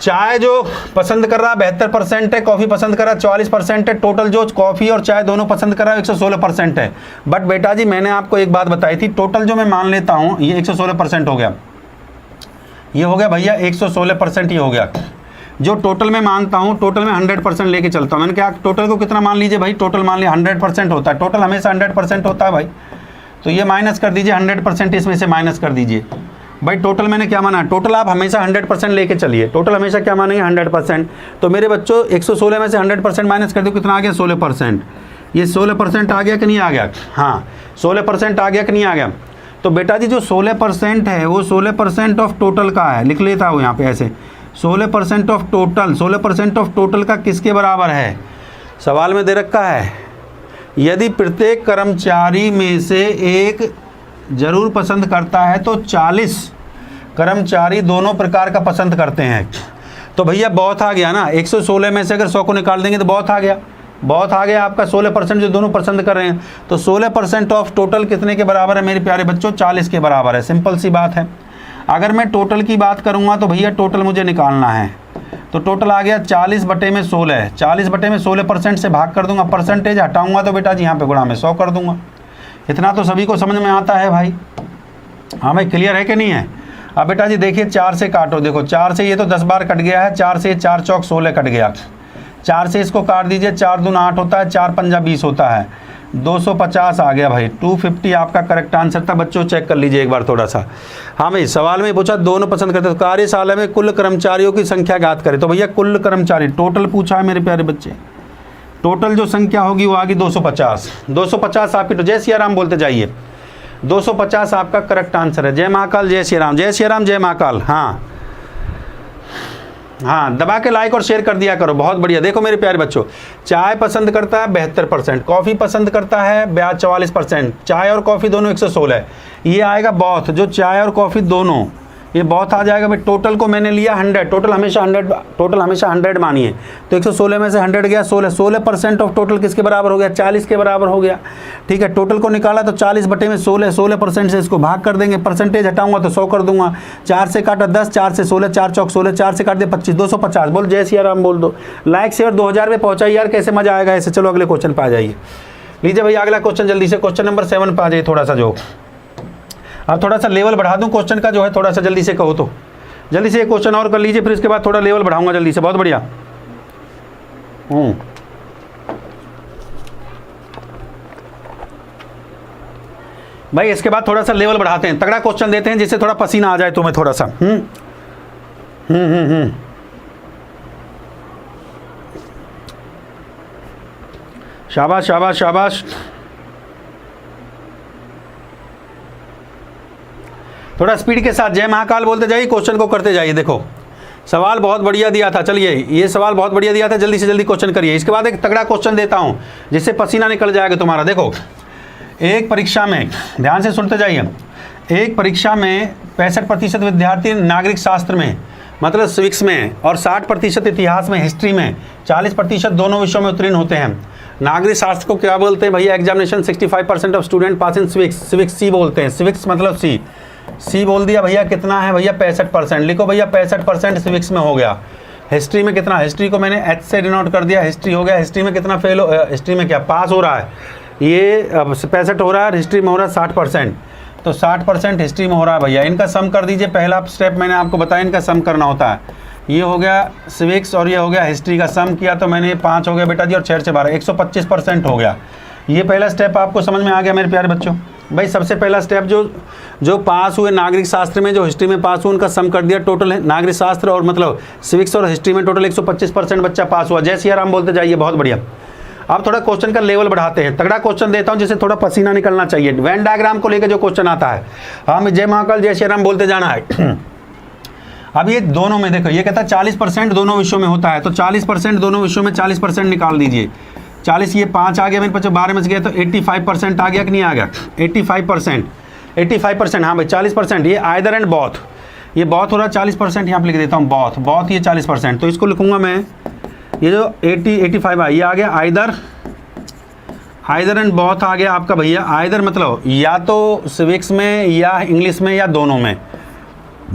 चाय जो पसंद कर रहा 72% है, कॉफ़ी पसंद कर रहा 44% है, टोटल जो कॉफ़ी और चाय दोनों पसंद कर रहा है 116% है। बट बेटा जी मैंने आपको एक बात बताई थी, टोटल जो मैं मान लेता हूँ ये 116% हो गया, ये हो गया भैया 116% ये हो गया। जो टोटल में मानता हूँ, टोटल में 100% लेके चलता हूँ। मैंने क्या टोटल को कितना मान लीजिए भाई, टोटल मान लिया 100% होता है, टोटल हमेशा 100% होता है भाई। तो ये माइनस कर दीजिए 100%, इसमें से माइनस कर दीजिए भाई। टोटल मैंने क्या माना, टोटल आप हमेशा 100% लेके चलिए, टोटल हमेशा क्या मानेंगे 100%। तो मेरे बच्चों 116 में से 100% माइनस कर दो, कितना आ गया 16%। ये 16% आ गया कि नहीं आ गया? हाँ 16% आ गया कि नहीं आ गया? तो बेटा जी जो 16% है वो 16% ऑफ टोटल का है, लिख लेता हूँ यहाँ पे ऐसे, 16% ऑफ टोटल, 16% ऑफ टोटल का किसके बराबर है? सवाल में दे रखा है, यदि प्रत्येक कर्मचारी में से एक जरूर पसंद करता है तो 40 कर्मचारी दोनों प्रकार का पसंद करते हैं। तो भैया बहुत आ गया ना, 116 में से अगर 100 को निकाल देंगे तो बहुत आ गया, बहुत आ गया आपका 16% जो दोनों पसंद कर रहे हैं। तो 16% ऑफ टोटल कितने के बराबर है मेरे प्यारे बच्चों? 40 के बराबर है। सिंपल सी बात है। अगर मैं टोटल की बात करूँगा तो भैया टोटल मुझे निकालना है, तो टोटल आ गया 40/16, 40/16% से भाग कर दूंगा, परसेंटेज हटाऊंगा तो बेटा जी यहाँ पे गुणा में 100 कर दूंगा। इतना तो सभी को समझ में आता है भाई। हाँ भाई क्लियर है कि नहीं है? अब बेटा जी देखिए 4 से काटो, देखो 4 से ये तो 10 बार कट गया है, 4 से 4 चौक 16 कट गया, 4 से इसको काट दीजिए, 4 दूना 8 होता है, 4 पंजा 20 होता है, 250 आ गया भाई। 250 आपका करेक्ट आंसर था बच्चों, चेक कर लीजिए एक बार थोड़ा सा। हाँ भाई सवाल में पूछा दोनों पसंद करते, कार्यशाला में कुल कर्मचारियों की संख्या ज्ञात करें। तो भैया कुल कर्मचारी टोटल पूछा है मेरे प्यारे बच्चे, टोटल जो संख्या होगी वो आगी 250। 250 आपकी, तो जय सिया राम बोलते जाइए, 250 आपका करेक्ट आंसर है। जय महाकाल, जय श्री राम, जय श्री राम, जय महाकाल। हाँ हाँ दबा के लाइक और शेयर कर दिया करो, बहुत बढ़िया। देखो मेरे प्यारे बच्चों, चाय पसंद करता है 72%, कॉफ़ी पसंद करता है 44%, चाय और कॉफ़ी दोनों 116, ये आएगा बहुत, जो चाय और कॉफ़ी दोनों ये बहुत आ जाएगा भाई। टोटल को मैंने लिया 100, टोटल हमेशा 100 मानिए, तो 116 में से 100 गया 16% ऑफ टोटल किसके बराबर हो गया? 40 के बराबर हो गया। ठीक है, टोटल को निकाला तो 40/16, 16% से इसको भाग कर देंगे, परसेंटेज हटाऊंगा तो 100 कर दूंगा। 4 से काटा 10, 4 से 16, 4 चौक 16, 4 से काट दे 25, 250। बोल जय सिया राम बोल दो, लाइक शेयर 2000 पे पहुंचाई यार, कैसे मजा आएगा ऐसे। चलो अगले क्वेश्चन पे आ जाइए। लीजिए भैया अगला क्वेश्चन जल्दी से, क्वेश्चन नंबर 7 पे आ जाइए थोड़ा सा। जो अब थोड़ा सा लेवल बढ़ा दूं क्वेश्चन का, जो है थोड़ा सा जल्दी से कहो तो जल्दी से एक क्वेश्चन और कर लीजिए, फिर इसके बाद थोड़ा लेवल बढ़ाऊंगा जल्दी से। बहुत बढ़िया। भाई इसके बाद थोड़ा सा लेवल बढ़ाते हैं, तगड़ा क्वेश्चन देते हैं जिससे थोड़ा पसीना आ जाए तुम्हें थोड़ा सा। शाबाश शाबाश शाबाश। थोड़ा स्पीड के साथ जय महाकाल बोलते जाइए, क्वेश्चन को करते जाइए। देखो सवाल बहुत बढ़िया दिया था, चलिए ये सवाल बहुत बढ़िया दिया था, जल्दी से जल्दी क्वेश्चन करिए। इसके बाद एक तगड़ा क्वेश्चन देता हूं जिससे पसीना निकल जाएगा तुम्हारा। देखो एक परीक्षा में, ध्यान से सुनते जाइए, एक परीक्षा में 65% विद्यार्थी नागरिक शास्त्र में मतलब सिविक्स में और 60% इतिहास में, हिस्ट्री में, 40% दोनों विषयों में उत्तीर्ण होते हैं। नागरिक शास्त्र को क्या बोलते हैं भैया? Examination 65% of student pass in civics, civics सी बोलते हैं। सिविक्स मतलब सी बोल दिया भैया, कितना है भैया? 65%। लिखो भैया 65% सिविक्स में हो गया। हिस्ट्री में कितना? हिस्ट्री को मैंने एच से डिनोट कर दिया, हिस्ट्री हो गया। हिस्ट्री में कितना फेल हो, हिस्ट्री में क्या पास हो रहा है? ये 65 हो रहा है, हिस्ट्री में हो रहा है 60%, तो 60% हिस्ट्री में हो रहा है भैया। इनका सम कर दीजिए, पहला स्टेप मैंने आपको बताया, इनका सम करना होता है। ये हो गया सिविक्स और ये हो गया हिस्ट्री का सम किया तो मैंने 5 हो गया बेटा जी, और 6 से 12, 125% हो गया। ये पहला स्टेप आपको समझ में आ गया मेरे प्यारे बच्चों। भाई सबसे पहला स्टेप जो पास हुए नागरिक शास्त्र में, जो हिस्ट्री में पास हुए, उनका सम कर दिया। टोटल नागरिक शास्त्र और मतलब सिविक्स और हिस्ट्री में टोटल 125% बच्चा पास हुआ। जय सिया राम बोलते जाइए, बहुत बढ़िया। अब थोड़ा क्वेश्चन का लेवल बढ़ाते हैं, तगड़ा क्वेश्चन देता हूं जिससे थोड़ा पसीना निकलना चाहिए। वेन डायग्राम को लेकर जो क्वेश्चन आता है, हाँ जय महाकाल जय श्री राम बोलते जाना है। अब ये दोनों में देखो, ये कहता है 40% दोनों विषयों में होता है, तो 40% दोनों विषयों में 40% निकाल दीजिए। 40 ये 5 आ गया मेरे पास, 12 में से गया तो 85% आ गया कि नहीं आ गया? 85%, हाँ भाई 40%। ये आइदर एंड बॉथ, ये बॉथ हो रहा है 40%, यहाँ पे लिख देता हूँ बॉथ ये 40%, तो इसको लिखूंगा मैं, ये जो 85 ये आ गया आइदर एंड बॉथ आ गया आपका भैया। आइदर मतलब या तो सिविक्स में या इंग्लिश में या दोनों में,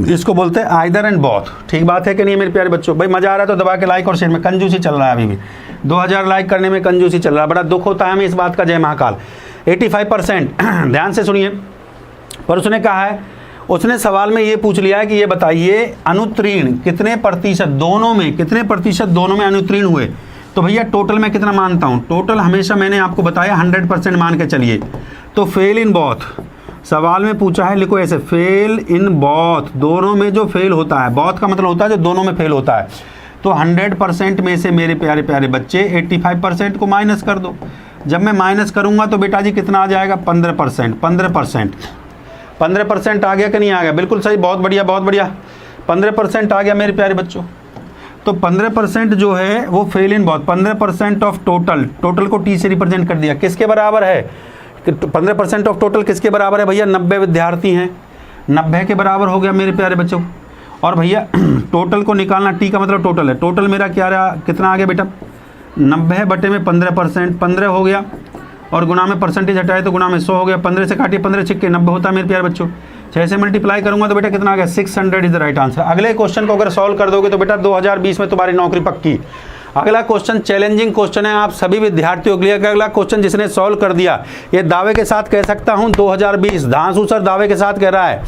इसको बोलते हैं आइदर एंड बॉथ। ठीक बात है कि नहीं मेरे प्यारे बच्चों? भाई मजा आ रहा है तो दबा के लाइक और शेयर में, कंजूसी चल रहा है अभी भी, 2000 लाइक करने में कंजूसी चल रहा है, बड़ा दुख होता है हमें इस बात का। जय महाकाल। 85%, ध्यान से सुनिए। पर उसने कहा है, उसने सवाल में ये पूछ लिया है कि ये बताइए अनुत्तीर्ण कितने प्रतिशत दोनों में, कितने प्रतिशत दोनों में अनुत्तीर्ण हुए। तो भैया टोटल में कितना मानता हूँ? टोटल हमेशा मैंने आपको बताया 100% मान के चलिए। तो फेल इन बॉथ, सवाल में पूछा है, लिखो ऐसे, फेल इन बॉथ, दोनों में जो फेल होता है, बॉथ का मतलब होता है जो दोनों में फेल होता है। तो 100% में से मेरे प्यारे प्यारे बच्चे 85% को माइनस कर दो। जब मैं माइनस करूंगा तो बेटा जी कितना आ जाएगा? 15%। 15% आ गया कि नहीं आ गया? बिल्कुल सही, बहुत बढ़िया बहुत बढ़िया। 15% आ गया मेरे प्यारे बच्चों। तो 15% जो है वो fail in both, 15% of total को टी से रिप्रेजेंट कर दिया। किसके बराबर है? 15% ऑफ टोटल किसके बराबर है भैया? 90 विद्यार्थी हैं, 90 के बराबर हो गया मेरे प्यारे बच्चों। और भैया टोटल को निकालना, टी का मतलब टोटल है। टोटल मेरा क्या रहा, कितना आ गया बेटा? 90 बटे में 15%, 15 हो गया, और गुना में परसेंटेज हटाए तो गुना में 100 हो गया। 15 से काटिए, 15 छिक्के 90 होता है मेरे प्यारे बच्चों। 6 से मल्टीप्लाई करूंगा तो बेटा कितना आ गया? 600 इज द राइट आंसर। अगले क्वेश्चन को अगर सॉल्व कर दोगे तो बेटा 2020 में तुम्हारी नौकरी पक्की। अगला क्वेश्चन चैलेंजिंग क्वेश्चन है आप सभी विद्यार्थियों के लिए। अगला क्वेश्चन जिसने सॉल्व कर दिया, ये दावे के साथ कह सकता हूं 2020, धांसू सर दावे के साथ कह रहा है।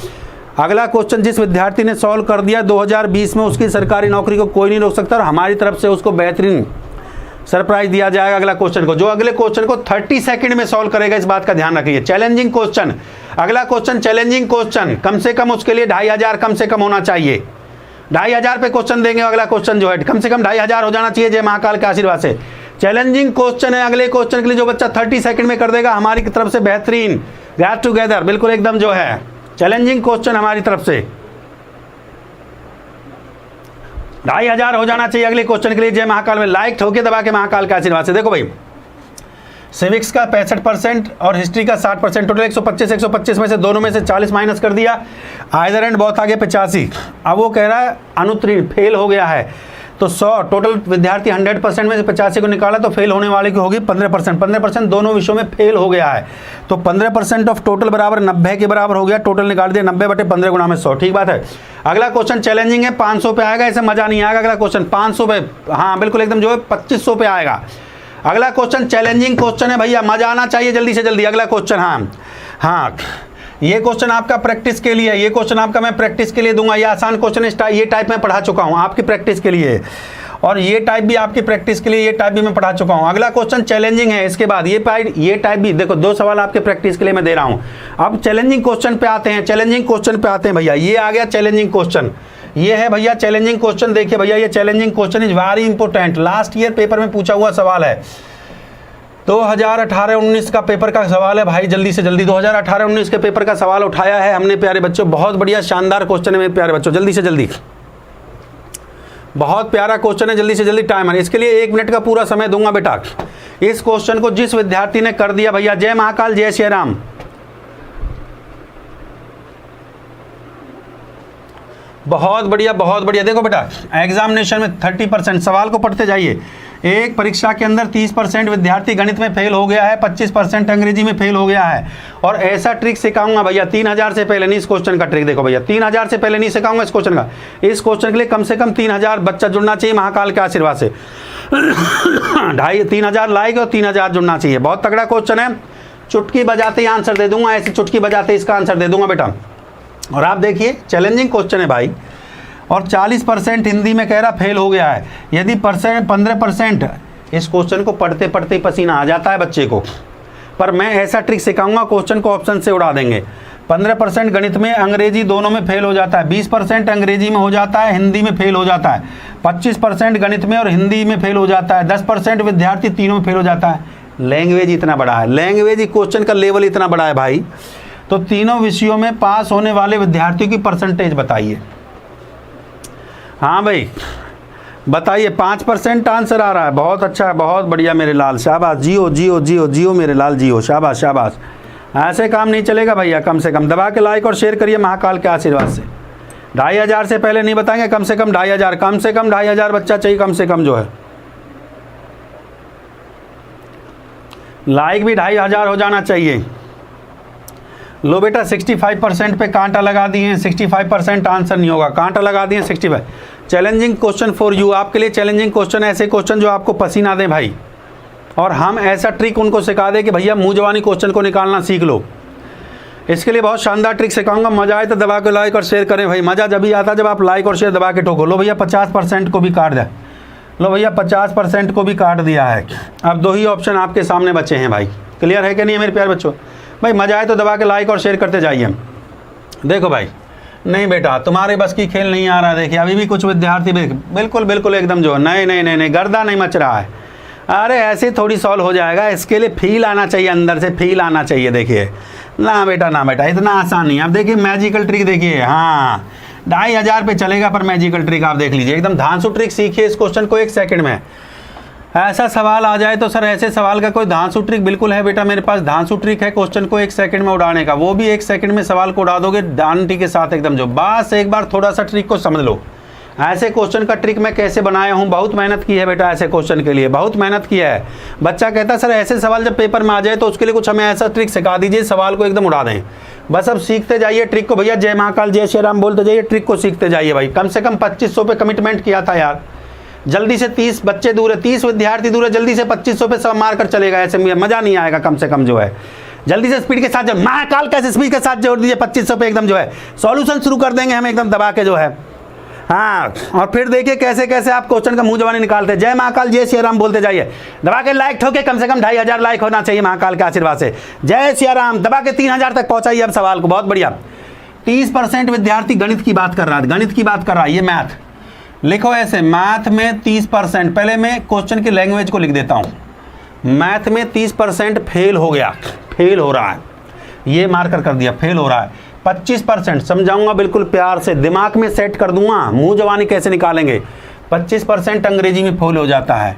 अगला क्वेश्चन जिस विद्यार्थी ने सॉल्व कर दिया 2020 में, उसकी सरकारी नौकरी को कोई नहीं रोक सकता, और हमारी तरफ से उसको बेहतरीन सरप्राइज दिया जाएगा अगला क्वेश्चन को। जो अगले क्वेश्चन को 30 सेकंड में सॉल्व करेगा, इस बात का ध्यान रखिए। चैलेंजिंग क्वेश्चन, अगला क्वेश्चन चैलेंजिंग क्वेश्चन, कम से कम उसके लिए 2500 कम से कम होना चाहिए। 2500 पे क्वेश्चन देंगे, अगला क्वेश्चन जो है कम से कम 2500 हो जाना चाहिए। जय महाकाल के आशीर्वाद से चैलेंजिंग क्वेश्चन है अगले क्वेश्चन के लिए। जो बच्चा 30 सेकंड में कर देगा, हमारी तरफ से बेहतरीन गेट टुगेदर, बिल्कुल एकदम जो है चैलेंजिंग क्वेश्चन हमारी तरफ से 2500 हो जाना चाहिए अगले क्वेश्चन के लिए। जय महाकाल में लाइक ठोके दबा के महाकाल के आशीर्वाद से। देखो भाई, सिविक्स का 65% और हिस्ट्री का 60%, टोटल 125 में से दोनों में से 40 माइनस कर दिया। आइदर एंड बॉथ आ गया 85। अब वो कह रहा है अनुत्तीर्ण, फेल हो गया है। तो 100 टोटल विद्यार्थी 100% में से 85 को निकाला तो फेल होने वाले की होगी 15%। 15% दोनों विषयों में फेल हो गया है। तो 15% ऑफ टोटल बराबर 90 के बराबर हो गया। टोटल निकाल दिया 90 बटे 15 गुना में 100। ठीक बात है। अगला क्वेश्चन चैलेंजिंग है, 500 पे आएगा, ऐसे मजा नहीं आएगा। अगला क्वेश्चन 500 पे, हाँ बिल्कुल एकदम जो है 2500 पे आएगा। अगला क्वेश्चन चैलेंजिंग क्वेश्चन है भैया, मजा आना चाहिए, जल्दी से जल्दी अगला क्वेश्चन। हाँ, ये क्वेश्चन आपका प्रैक्टिस के लिए, ये क्वेश्चन आपका मैं प्रैक्टिस के लिए दूंगा। ये आसान क्वेश्चन है, ये टाइप मैं पढ़ा चुका हूँ आपकी प्रैक्टिस के लिए, और ये टाइप भी आपकी प्रैक्टिस के लिए, ये टाइप भी मैं पढ़ा चुका हूँ। अगला क्वेश्चन चैलेंजिंग है, इसके बाद ये टाइप भी देखो, 2 सवाल आपके प्रैक्टिस के लिए मैं दे रहा हूँ। अब चैलेंजिंग क्वेश्चन पे आते हैं, चैलेंजिंग क्वेश्चन पे आते हैं भैया। ये आ गया चैलेंजिंग क्वेश्चन, ये है भैया चैलेंजिंग क्वेश्चन। देखिए भैया, ये challenging question is very important, last year paper में पूछा हुआ सवाल है। 2018-19 का पेपर का सवाल है भाई, जल्दी से जल्दी 2018-19 के पेपर का सवाल उठाया है हमने प्यारे बच्चों। बहुत बढ़िया शानदार क्वेश्चन है मेरे प्यारे बच्चों, जल्दी से जल्दी, बहुत प्यारा क्वेश्चन है, जल्दी से जल्दी टाइम है। इसके लिए 1 मिनट का पूरा समय दूंगा बेटा। इस क्वेश्चन को जिस विद्यार्थी ने कर दिया भैया, जय महाकाल जय श्री राम, बहुत बढ़िया बहुत बढ़िया। देखो बेटा, एग्जामिनेशन में 30% सवाल को पढ़ते जाइए। एक परीक्षा के अंदर 30% विद्यार्थी गणित में फेल हो गया है, 25% अंग्रेजी में फेल हो गया है। और ऐसा ट्रिक सिखाऊंगा भैया 3000 से पहले नहीं, इस क्वेश्चन का ट्रिक देखो भैया, 3000 से पहले नहीं सिखाऊंगा इस क्वेश्चन का। इस क्वेश्चन के लिए कम से कम 3000 बच्चा जुड़ना चाहिए महाकाल के आशीर्वाद से। 2500-3000 लाइक और 3000 जुड़ना चाहिए। बहुत तगड़ा क्वेश्चन है, चुटकी बजाते ही आंसर दे दूंगा, ऐसे चुटकी बजाते इसका आंसर दे दूंगा बेटा। और आप देखिए चैलेंजिंग क्वेश्चन है भाई, और 40% हिंदी में कह रहा फेल हो गया है। यदि 15% इस क्वेश्चन को पढ़ते पढ़ते पसीना आ जाता है बच्चे को, पर मैं ऐसा ट्रिक सिखाऊंगा क्वेश्चन को ऑप्शन से उड़ा देंगे। 15% गणित में अंग्रेजी दोनों में फेल हो जाता है, 20% अंग्रेजी में हो जाता है, हिंदी में फेल हो जाता है, 25% गणित में और हिंदी में फेल हो जाता है, 10% विद्यार्थी तीनों में फेल हो जाता है। लैंग्वेज इतना बड़ा है, लैंग्वेज क्वेश्चन का लेवल इतना बड़ा है भाई। तो तीनों विषयों में पास होने वाले विद्यार्थियों की परसेंटेज बताइए। हाँ भाई बताइए, 5% आंसर आ रहा है, बहुत अच्छा है, बहुत बढ़िया मेरे लाल, शाबाश, जियो जियो जियो जियो मेरे लाल, जियो, शाबाश शाबाश। ऐसे काम नहीं चलेगा भैया, कम से कम दबा के लाइक और शेयर करिए महाकाल के आशीर्वाद से। 2500 से पहले नहीं बताएंगे, कम से कम 2500, कम से कम 2500 बच्चा चाहिए कम से कम जो है। लाइक भी 2500 हो जाना चाहिए। लो बेटा 65% पे कांटा लगा दिए हैं, 65% आंसर नहीं होगा, कांटा लगा दिए 65। चैलेंजिंग क्वेश्चन फॉर यू, आपके लिए चैलेंजिंग क्वेश्चन, ऐसे क्वेश्चन जो आपको पसीना दें भाई, और हम ऐसा ट्रिक उनको सिखा दें कि भैया मुंह जवानी क्वेश्चन को निकालना सीख लो। इसके लिए बहुत शानदार ट्रिक सिखाऊंगा, मजा आए तो दबा के लाइक और शेयर करें भाई। मज़ा जब भी आता है जब आप लाइक और शेयर दबा के ठोको। लो भैया 50% को भी काट दिया, लो भैया 50% को भी काट दिया है। अब 2 ही ऑप्शन आपके सामने बचे हैं भाई, क्लियर है कि नहीं है मेरे प्यारे बच्चों? भाई मजा आए तो दबा के लाइक और शेयर करते जाइए। देखो भाई, नहीं बेटा तुम्हारे बस की खेल नहीं आ रहा। देखिए अभी भी कुछ विद्यार्थी बिल्कुल बिल्कुल एकदम जो नहीं गर्दा नहीं मच रहा है। अरे ऐसे थोड़ी सॉल्व हो जाएगा, इसके लिए फील आना चाहिए, अंदर से फील आना चाहिए। देखिए ना बेटा इतना आसान नहीं। आप देखिए मैजिकल ट्रिक देखिए, हाँ 2500 पे चलेगा, पर मैजिकल ट्रिक आप देख लीजिए, एकदम धांसू ट्रिक सीखिए इस क्वेश्चन को 1 सेकंड में। ऐसा सवाल आ जाए तो सर ऐसे सवाल का कोई धांसू ट्रिक बिल्कुल है बेटा मेरे पास, धांसू ट्रिक है क्वेश्चन को 1 सेकंड में उड़ाने का, वो भी 1 सेकंड में सवाल को उड़ा दोगे डांटी के साथ एकदम जो। बस एक बार थोड़ा सा ट्रिक को समझ लो। ऐसे क्वेश्चन का ट्रिक मैं कैसे बनाया हूँ, बहुत मेहनत की है बेटा, ऐसे क्वेश्चन के लिए बहुत मेहनत किया है। बच्चा कहता है सर ऐसे सवाल जब पेपर में आ जाए तो उसके लिए कुछ हमें ऐसा ट्रिक सिखा दीजिए, सवाल को एकदम उड़ा दें। बस अब सीखते जाइए ट्रिक को भैया, जय महाकाल जय श्री राम बोलते जाइए, ट्रिक को सीखते जाइए भाई। कम से कम 2500 पे कमिटमेंट किया था यार, जल्दी से 30 बच्चे दूर है, 30 विद्यार्थी दूर है, जल्दी से 2500 पे सब मार कर चलेगा, ऐसे मजा नहीं आएगा। कम से कम जो है जल्दी से स्पीड के साथ, महाकाल कैसे स्पीड के साथ जोड़ दीजिए 2500 पे एकदम जो है सॉल्यूशन शुरू कर देंगे हम एकदम दबा के जो है। हाँ, और फिर देखिए कैसे कैसे आप क्वेश्चन का मुंह जवानी निकालते हैं। जय महाकाल जय श्री राम बोलते जाइए, दबा के लाइक ठोके, कम से कम 2500 लाइक होना चाहिए महाकाल के आशीर्वाद से। जय श्री राम, दबा के 3000 तक पहुंचाइए अब सवाल को, बहुत बढ़िया। 30% विद्यार्थी गणित की बात कर रहा है, गणित की बात कर रहा है, ये मैथ लिखो ऐसे, मैथ में 30%, पहले मैं क्वेश्चन की लैंग्वेज को लिख देता हूँ। मैथ में 30% फेल हो गया, फेल हो रहा है, ये मार्कर कर दिया, फेल हो रहा है। 25% समझाऊंगा बिल्कुल प्यार से, दिमाग में सेट कर दूंगा, मुंह जवानी कैसे निकालेंगे। 25% अंग्रेजी में फेल हो जाता है,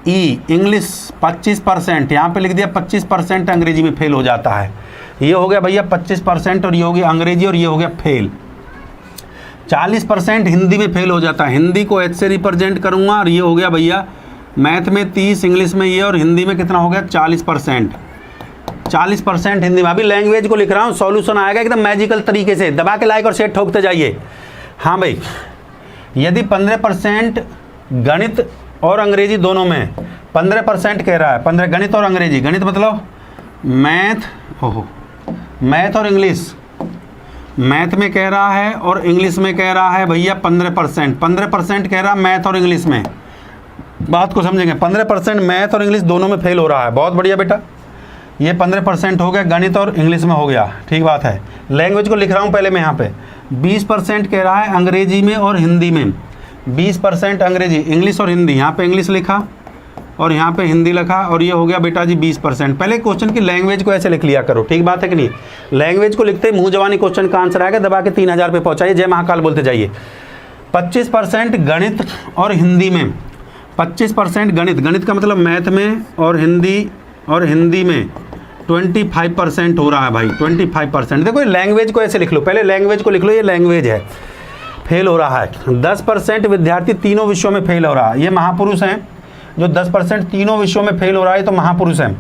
इंग्लिश 25%, यहाँ पे लिख दिया 25% अंग्रेजी में फेल हो जाता है। ये हो गया भैया 25% और ये हो गया अंग्रेजी और ये हो गया फेल। 40% हिंदी में फेल हो जाता है, हिंदी को एच से रिप्रेजेंट करूंगा और ये हो गया भैया मैथ में 30, इंग्लिश में ये और हिंदी में कितना हो गया 40%। 40% हिंदी में, अभी लैंग्वेज को लिख रहा हूँ, सॉल्यूशन आएगा एकदम मैजिकल तरीके से, दबा के लाइक और शेयर ठोकते जाइए। हाँ भाई, यदि 15% गणित और अंग्रेजी दोनों में 15% कह रहा है। 15 गणित और अंग्रेजी, गणित मतलब मैथ और इंग्लिश, मैथ में कह रहा है और इंग्लिश में कह रहा है भैया 15%। 15% कह रहा है मैथ और इंग्लिश में, बात को समझेंगे। 15% मैथ और इंग्लिश दोनों में फेल हो रहा है। बहुत बढ़िया बेटा, ये 15% हो गया, गणित और इंग्लिश में हो गया, ठीक बात है। लैंग्वेज को लिख रहा हूँ पहले मैं यहाँ पे। 20% कह रहा है अंग्रेजी में और हिंदी में, 20% अंग्रेजी, इंग्लिश और हिंदी। यहाँ पे इंग्लिश लिखा और यहाँ पे हिंदी लिखा और ये हो गया बेटा जी 20%। पहले क्वेश्चन की लैंग्वेज को ऐसे लिख लिया करो, ठीक बात है कि नहीं। लैंग्वेज को लिखते मुँह जवानी क्वेश्चन का आंसर आएगा, दबा के 3000 पे पहुँचाइए, जय महाकाल बोलते जाइए। 25% गणित और हिंदी में, 25% गणित, गणित का मतलब मैथ में और हिंदी में 25% हो रहा है भाई, 25%। देखो लैंग्वेज को ऐसे लिख लो, पहले लैंग्वेज को लिख लो, ये लैंग्वेज है, फेल हो रहा है। 10% विद्यार्थी तीनों विषयों में फेल हो रहा है, ये महापुरुष हैं जो 10% तीनों विषयों में फेल हो रहा है, तो महापुरुष हैं।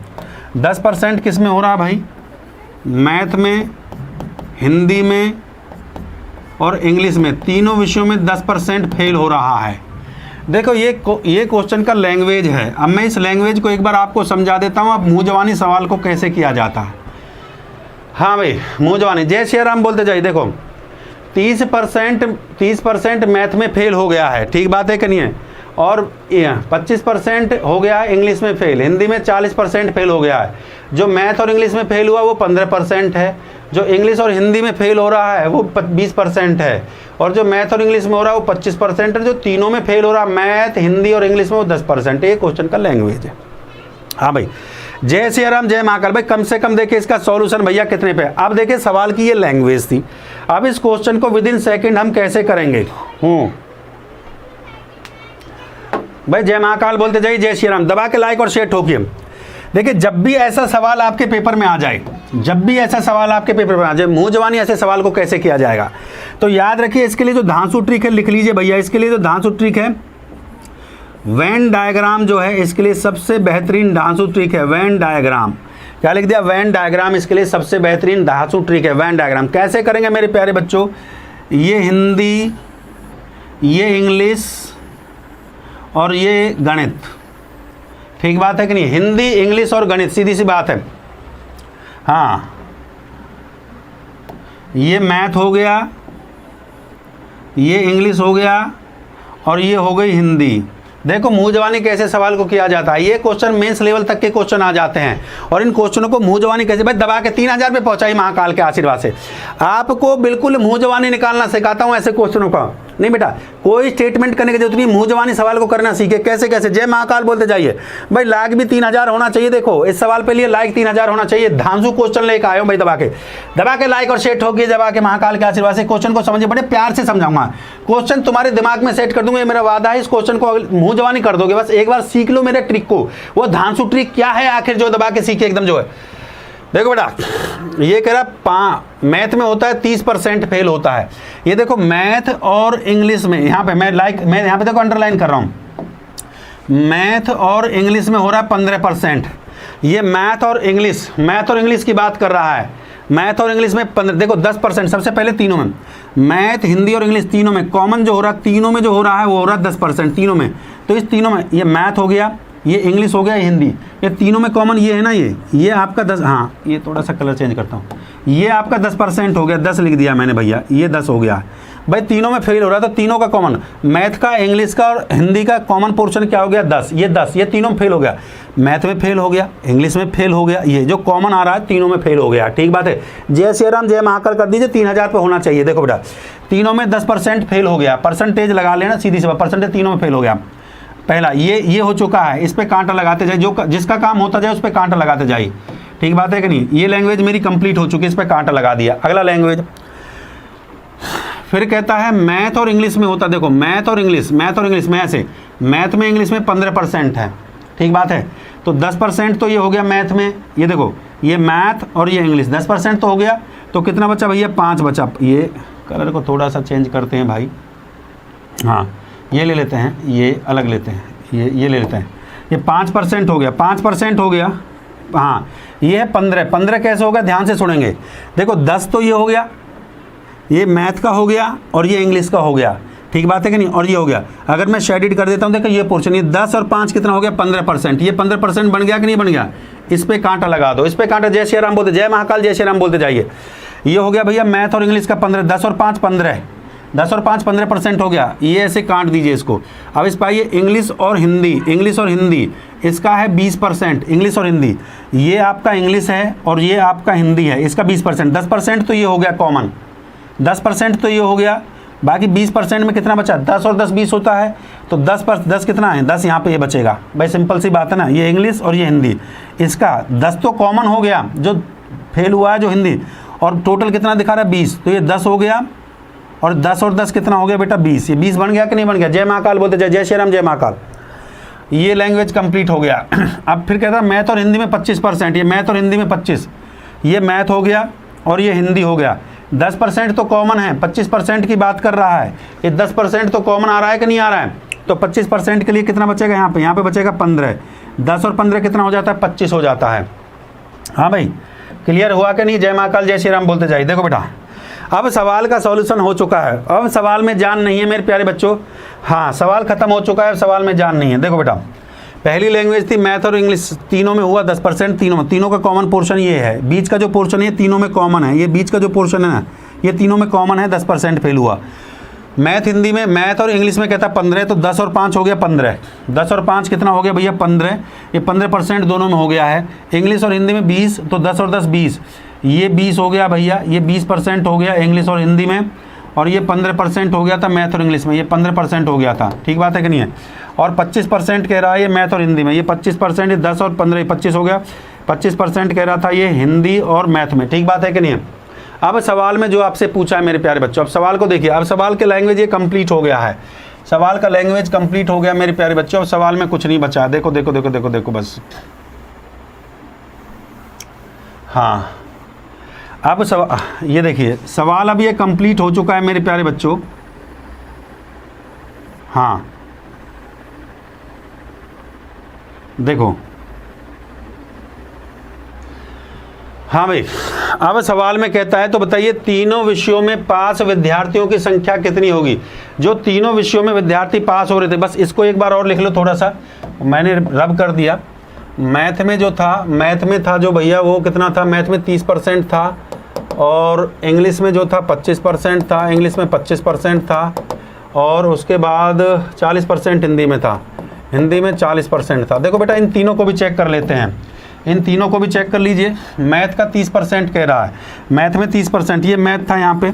10% किस में हो रहा है भाई, मैथ में, हिंदी में और इंग्लिश में, तीनों विषयों में 10% फेल हो रहा है। देखो ये क्वेश्चन का लैंग्वेज है। अब मैं इस लैंग्वेज को एक बार आपको समझा देता हूँ, अब मुँह जवानी सवाल को कैसे किया जाता है। हाँ भाई, मुँह जवानी, जय श्री राम बोलते जाइए। देखो 30% मैथ में फेल हो गया है, ठीक बात है कि नहीं है, और 25% हो गया है इंग्लिश में फेल, हिंदी में 40% फेल हो गया है। जो मैथ और इंग्लिश में फेल हुआ वो 15% है, जो इंग्लिश और हिंदी में फेल हो रहा है वो 20% है, और जो मैथ और इंग्लिश में हो रहा है वो 25% है, जो तीनों में फेल हो रहा है मैथ, हिंदी और इंग्लिश में वो 10% है। ये क्वेश्चन का लैंग्वेज है। हाँ भाई, जय श्री राम, जय महाकाल। भाई कम से कम देखिए इसका सॉल्यूशन भैया कितने पे। अब देखिए सवाल की ये लैंग्वेज थी, अब इस क्वेश्चन को विदिन सेकंड हम कैसे करेंगे। भाई जय महाकाल बोलते जाइए, जय श्री राम, दबा के लाइक और शेयर ठोकिए। देखिए जब भी ऐसा सवाल आपके पेपर में आ जाए, जब भी ऐसा सवाल आपके पेपर में आ जाए, मुँह जवानी ऐसे सवाल को कैसे किया जाएगा, तो याद रखिए इसके लिए जो धांसू ट्रिक है लिख लीजिए भैया। इसके लिए जो धांसू ट्रिक है, वेन डायग्राम जो है इसके लिए सबसे बेहतरीन धांसू ट्रिक है। वेन डायग्राम, क्या लिख दिया, वेन डायग्राम इसके लिए सबसे बेहतरीन धांसू ट्रिक है। वेन डायग्राम कैसे करेंगे मेरे प्यारे बच्चों, ये हिंदी, ये इंग्लिश और ये गणित, ठीक बात है कि नहीं। हिंदी, इंग्लिश और गणित, सीधी सी बात है। हाँ, ये मैथ हो गया, ये इंग्लिश हो गया और ये हो गई हिंदी। देखो मुँह जवानी कैसे सवाल को किया जाता है। ये क्वेश्चन मेंस लेवल तक के क्वेश्चन आ जाते हैं, और इन क्वेश्चनों को मुँह जवानी कैसे, भाई दबा के 3000 पे पहुंचाई महाकाल के आशीर्वाद से। आपको बिल्कुल मुँह जवानी निकालना सिखाता हूँ ऐसे क्वेश्चनों का। नहीं बेटा, कोई स्टेटमेंट करने की जरूरत नहीं, मुँह जवानी सवाल को करना सीखे। कैसे कैसे, जय महाकाल बोलते जाइए। भाई लाइक भी 3000 होना चाहिए। देखो इस सवाल पे लिए लाइक 3000 होना चाहिए। धांसू क्वेश्चन लेकर आए हो भाई, दबा के लाइक और शेयर ठोकिए, दबा के महाकाल के आशीर्वाद से। क्वेश्चन को समझिए, बड़े प्यार से समझाऊंगा, क्वेश्चन तुम्हारे दिमाग में सेट कर दूंगा, ये मेरा वादा है। इस क्वेश्चन को मुँह जवानी कर दोगे, बस एक बार सीख लो मेरे ट्रिक को। वो धांसू ट्रिक क्या है आखिर, जो दबा के सीखे एकदम जो है। देखो बेटा, ये कह रहा मैथ में होता है 30% फेल होता है। ये देखो मैथ और इंग्लिश में, यहाँ पे मैं यहाँ पे देखो अंडरलाइन कर रहा हूँ, मैथ और इंग्लिश में हो रहा है 15%। ये मैथ और इंग्लिश की बात कर रहा है। मैथ और इंग्लिश में 15, देखो 10%। सबसे पहले तीनों में, मैथ, हिंदी और इंग्लिश तीनों में कॉमन जो हो रहा है, तीनों में जो हो रहा है वो हो रहा है 10% तीनों में। तो इस तीनों में ये मैथ हो गया, ये इंग्लिश हो गया, ये हिंदी, ये तीनों में कॉमन ये है ना, ये आपका 10, हाँ ये थोड़ा सा कलर चेंज करता हूँ, ये आपका 10% हो गया, 10 लिख दिया मैंने भैया, ये 10 हो गया। भाई तीनों में फेल हो रहा है, तो तीनों का कॉमन, मैथ का, इंग्लिश का और हिंदी का कॉमन पोर्शन क्या हो गया, 10। ये 10, ये तीनों में फेल हो गया। मैथ में फेल हो गया, इंग्लिश में फेल हो गया, ये जो कॉमन आ रहा है तीनों में फेल हो गया, ठीक बात है। जय श्री राम, जय महाकाल कर दीजिए, 3000 पे होना चाहिए। देखो बेटा, तीनों में 10% फेल हो गया, परसेंटेज लगा लेना सीधी सी बात, परसेंटेज तीनों में फेल हो गया। पहला ये हो चुका है, इस पे कांटा लगाते जाए, जो जिसका काम होता जाए उस पे कांटा लगाते जाइए, ठीक बात है कि नहीं। ये लैंग्वेज मेरी कंप्लीट हो चुकी है, इस पे कांटा लगा दिया। अगला लैंग्वेज फिर कहता है मैथ और इंग्लिश में होता, देखो मैथ और इंग्लिश में ऐसे, मैथ में इंग्लिश में 15% है, ठीक बात है। तो 10% तो ये हो गया मैथ में, ये देखो ये मैथ और ये इंग्लिश 10% तो हो गया, तो कितना बचा भैया, 5 बचा। ये कलर को थोड़ा सा चेंज करते हैं भाई, हाँ ये ले लेते हैं, ये अलग लेते हैं, ये ले लेते हैं। ये 5% हो गया, 5% हो गया, हाँ ये है 15 कैसे होगा, ध्यान से सुनेंगे। देखो 10 तो ये हो गया, ये मैथ का हो गया और ये इंग्लिश का हो गया, ठीक बात है कि नहीं। और ये हो गया, अगर मैं शेडिड कर देता हूँ, देखो ये पोर्शन, ये 10 और 5 कितना हो गया 15%, ये 15% बन गया कि नहीं बन गया। इस पे कांटा लगा दो, इस पे कांटा, जय श्री राम बोलते, जय महाकाल जय श्री राम बोलते जाइए। ये हो गया भैया मैथ और इंग्लिश का 15, 10 और 5 15, 10 और 5 15% हो गया। ये ऐसे काट दीजिए इसको। अब इस पाइए इंग्लिश और हिंदी, इंग्लिश और हिंदी इसका है 20%, इंग्लिश और हिंदी, ये आपका इंग्लिश है और ये आपका हिंदी है, इसका 20%, 10% तो ये हो गया कॉमन, 10% तो ये हो गया, बाकी 20% में कितना बचा, 10 और 10 20 होता है, तो 10 कितना है, 10 यहाँ पे ये बचेगा भाई, सिंपल सी बात है ना। ये इंग्लिश और ये हिंदी, इसका 10 तो कॉमन हो गया, जो फेल हुआ है जो हिंदी, और टोटल कितना दिखा रहा है 20, तो ये 10 हो गया, और 10 और 10 कितना हो गया बेटा 20, ये 20 बन गया कि नहीं बन गया। जय महाकाल बोलते जय, जय श्री राम जय महाकाल। ये लैंग्वेज कंप्लीट हो गया। अब फिर कहता है मैथ और हिंदी में 25%, ये मैथ और हिंदी में 25, ये मैथ हो गया और ये हिंदी हो गया। 10% तो कॉमन है, 25% की बात कर रहा है, ये 10% तो कॉमन आ रहा है कि नहीं आ रहा है, तो 25% के लिए कितना बचेगा यहाँ पे बचेगा 15, 10 और 15 कितना हो जाता है 25 हो जाता है। हाँ भाई क्लियर हुआ कि नहीं। जय महाकाल जय श्री राम बोलते जाइए। देखो बेटा अब सवाल का सॉल्यूशन हो चुका है, अब सवाल में जान नहीं है मेरे प्यारे बच्चों। हाँ सवाल खत्म हो चुका है, अब सवाल में जान नहीं है। देखो बेटा पहली लैंग्वेज थी मैथ और इंग्लिश, तीनों में हुआ 10%, तीनों का कॉमन पोर्शन ये है, बीच का जो पोर्शन है तीनों में कॉमन है, ये बीच का जो पोर्शन है ना ये तीनों में कॉमन है, 10% फेल हुआ। मैथ हिंदी में, मैथ और इंग्लिश में कहता 15, तो 10 और 5 हो गया 15, 10 और 5 कितना हो गया भैया 15, ये 15% दोनों में हो गया है। इंग्लिश और हिंदी में 20, तो 10 और 10 20, ये 20 हो गया भैया, ये 20% हो गया इंग्लिश और हिंदी में, और ये 15% हो गया था मैथ और इंग्लिश में, ये 15% हो गया था। ठीक बात है कि नहीं है। और 25% कह रहा है ये मैथ और हिंदी में, ये 25%, ये 10 और 15 25 हो गया, 25% कह रहा था ये हिंदी और मैथ में। ठीक बात है कि नहीं है। अब सवाल में जो आपसे पूछा है मेरे प्यारे बच्चों, अब सवाल को देखिए, अब सवाल के लैंग्वेज ये कंप्लीट हो गया है, सवाल का लैंग्वेज कंप्लीट हो गया मेरे प्यारे बच्चों। अब सवाल में कुछ नहीं बचा, देखो देखो देखो देखो देखो बस। हाँ अब ये देखिए सवाल अब ये कंप्लीट हो चुका है मेरे प्यारे बच्चों। हाँ देखो, हाँ भाई अब सवाल में कहता है तो बताइए तीनों विषयों में पास विद्यार्थियों की संख्या कितनी होगी। जो तीनों विषयों में विद्यार्थी पास हो रहे थे, बस इसको एक बार और लिख लो, थोड़ा सा मैंने रब कर दिया। मैथ में जो था, मैथ में था जो भैया वो कितना था, मैथ में 30% था, और इंग्लिश में जो था 25% था, इंग्लिश में 25% था, और उसके बाद 40% हिंदी में था, हिंदी में 40% था। देखो बेटा इन तीनों को भी चेक कर लेते हैं, इन तीनों को भी चेक कर लीजिए। मैथ का 30% कह रहा है, मैथ में 30%, ये मैथ था यहाँ पे,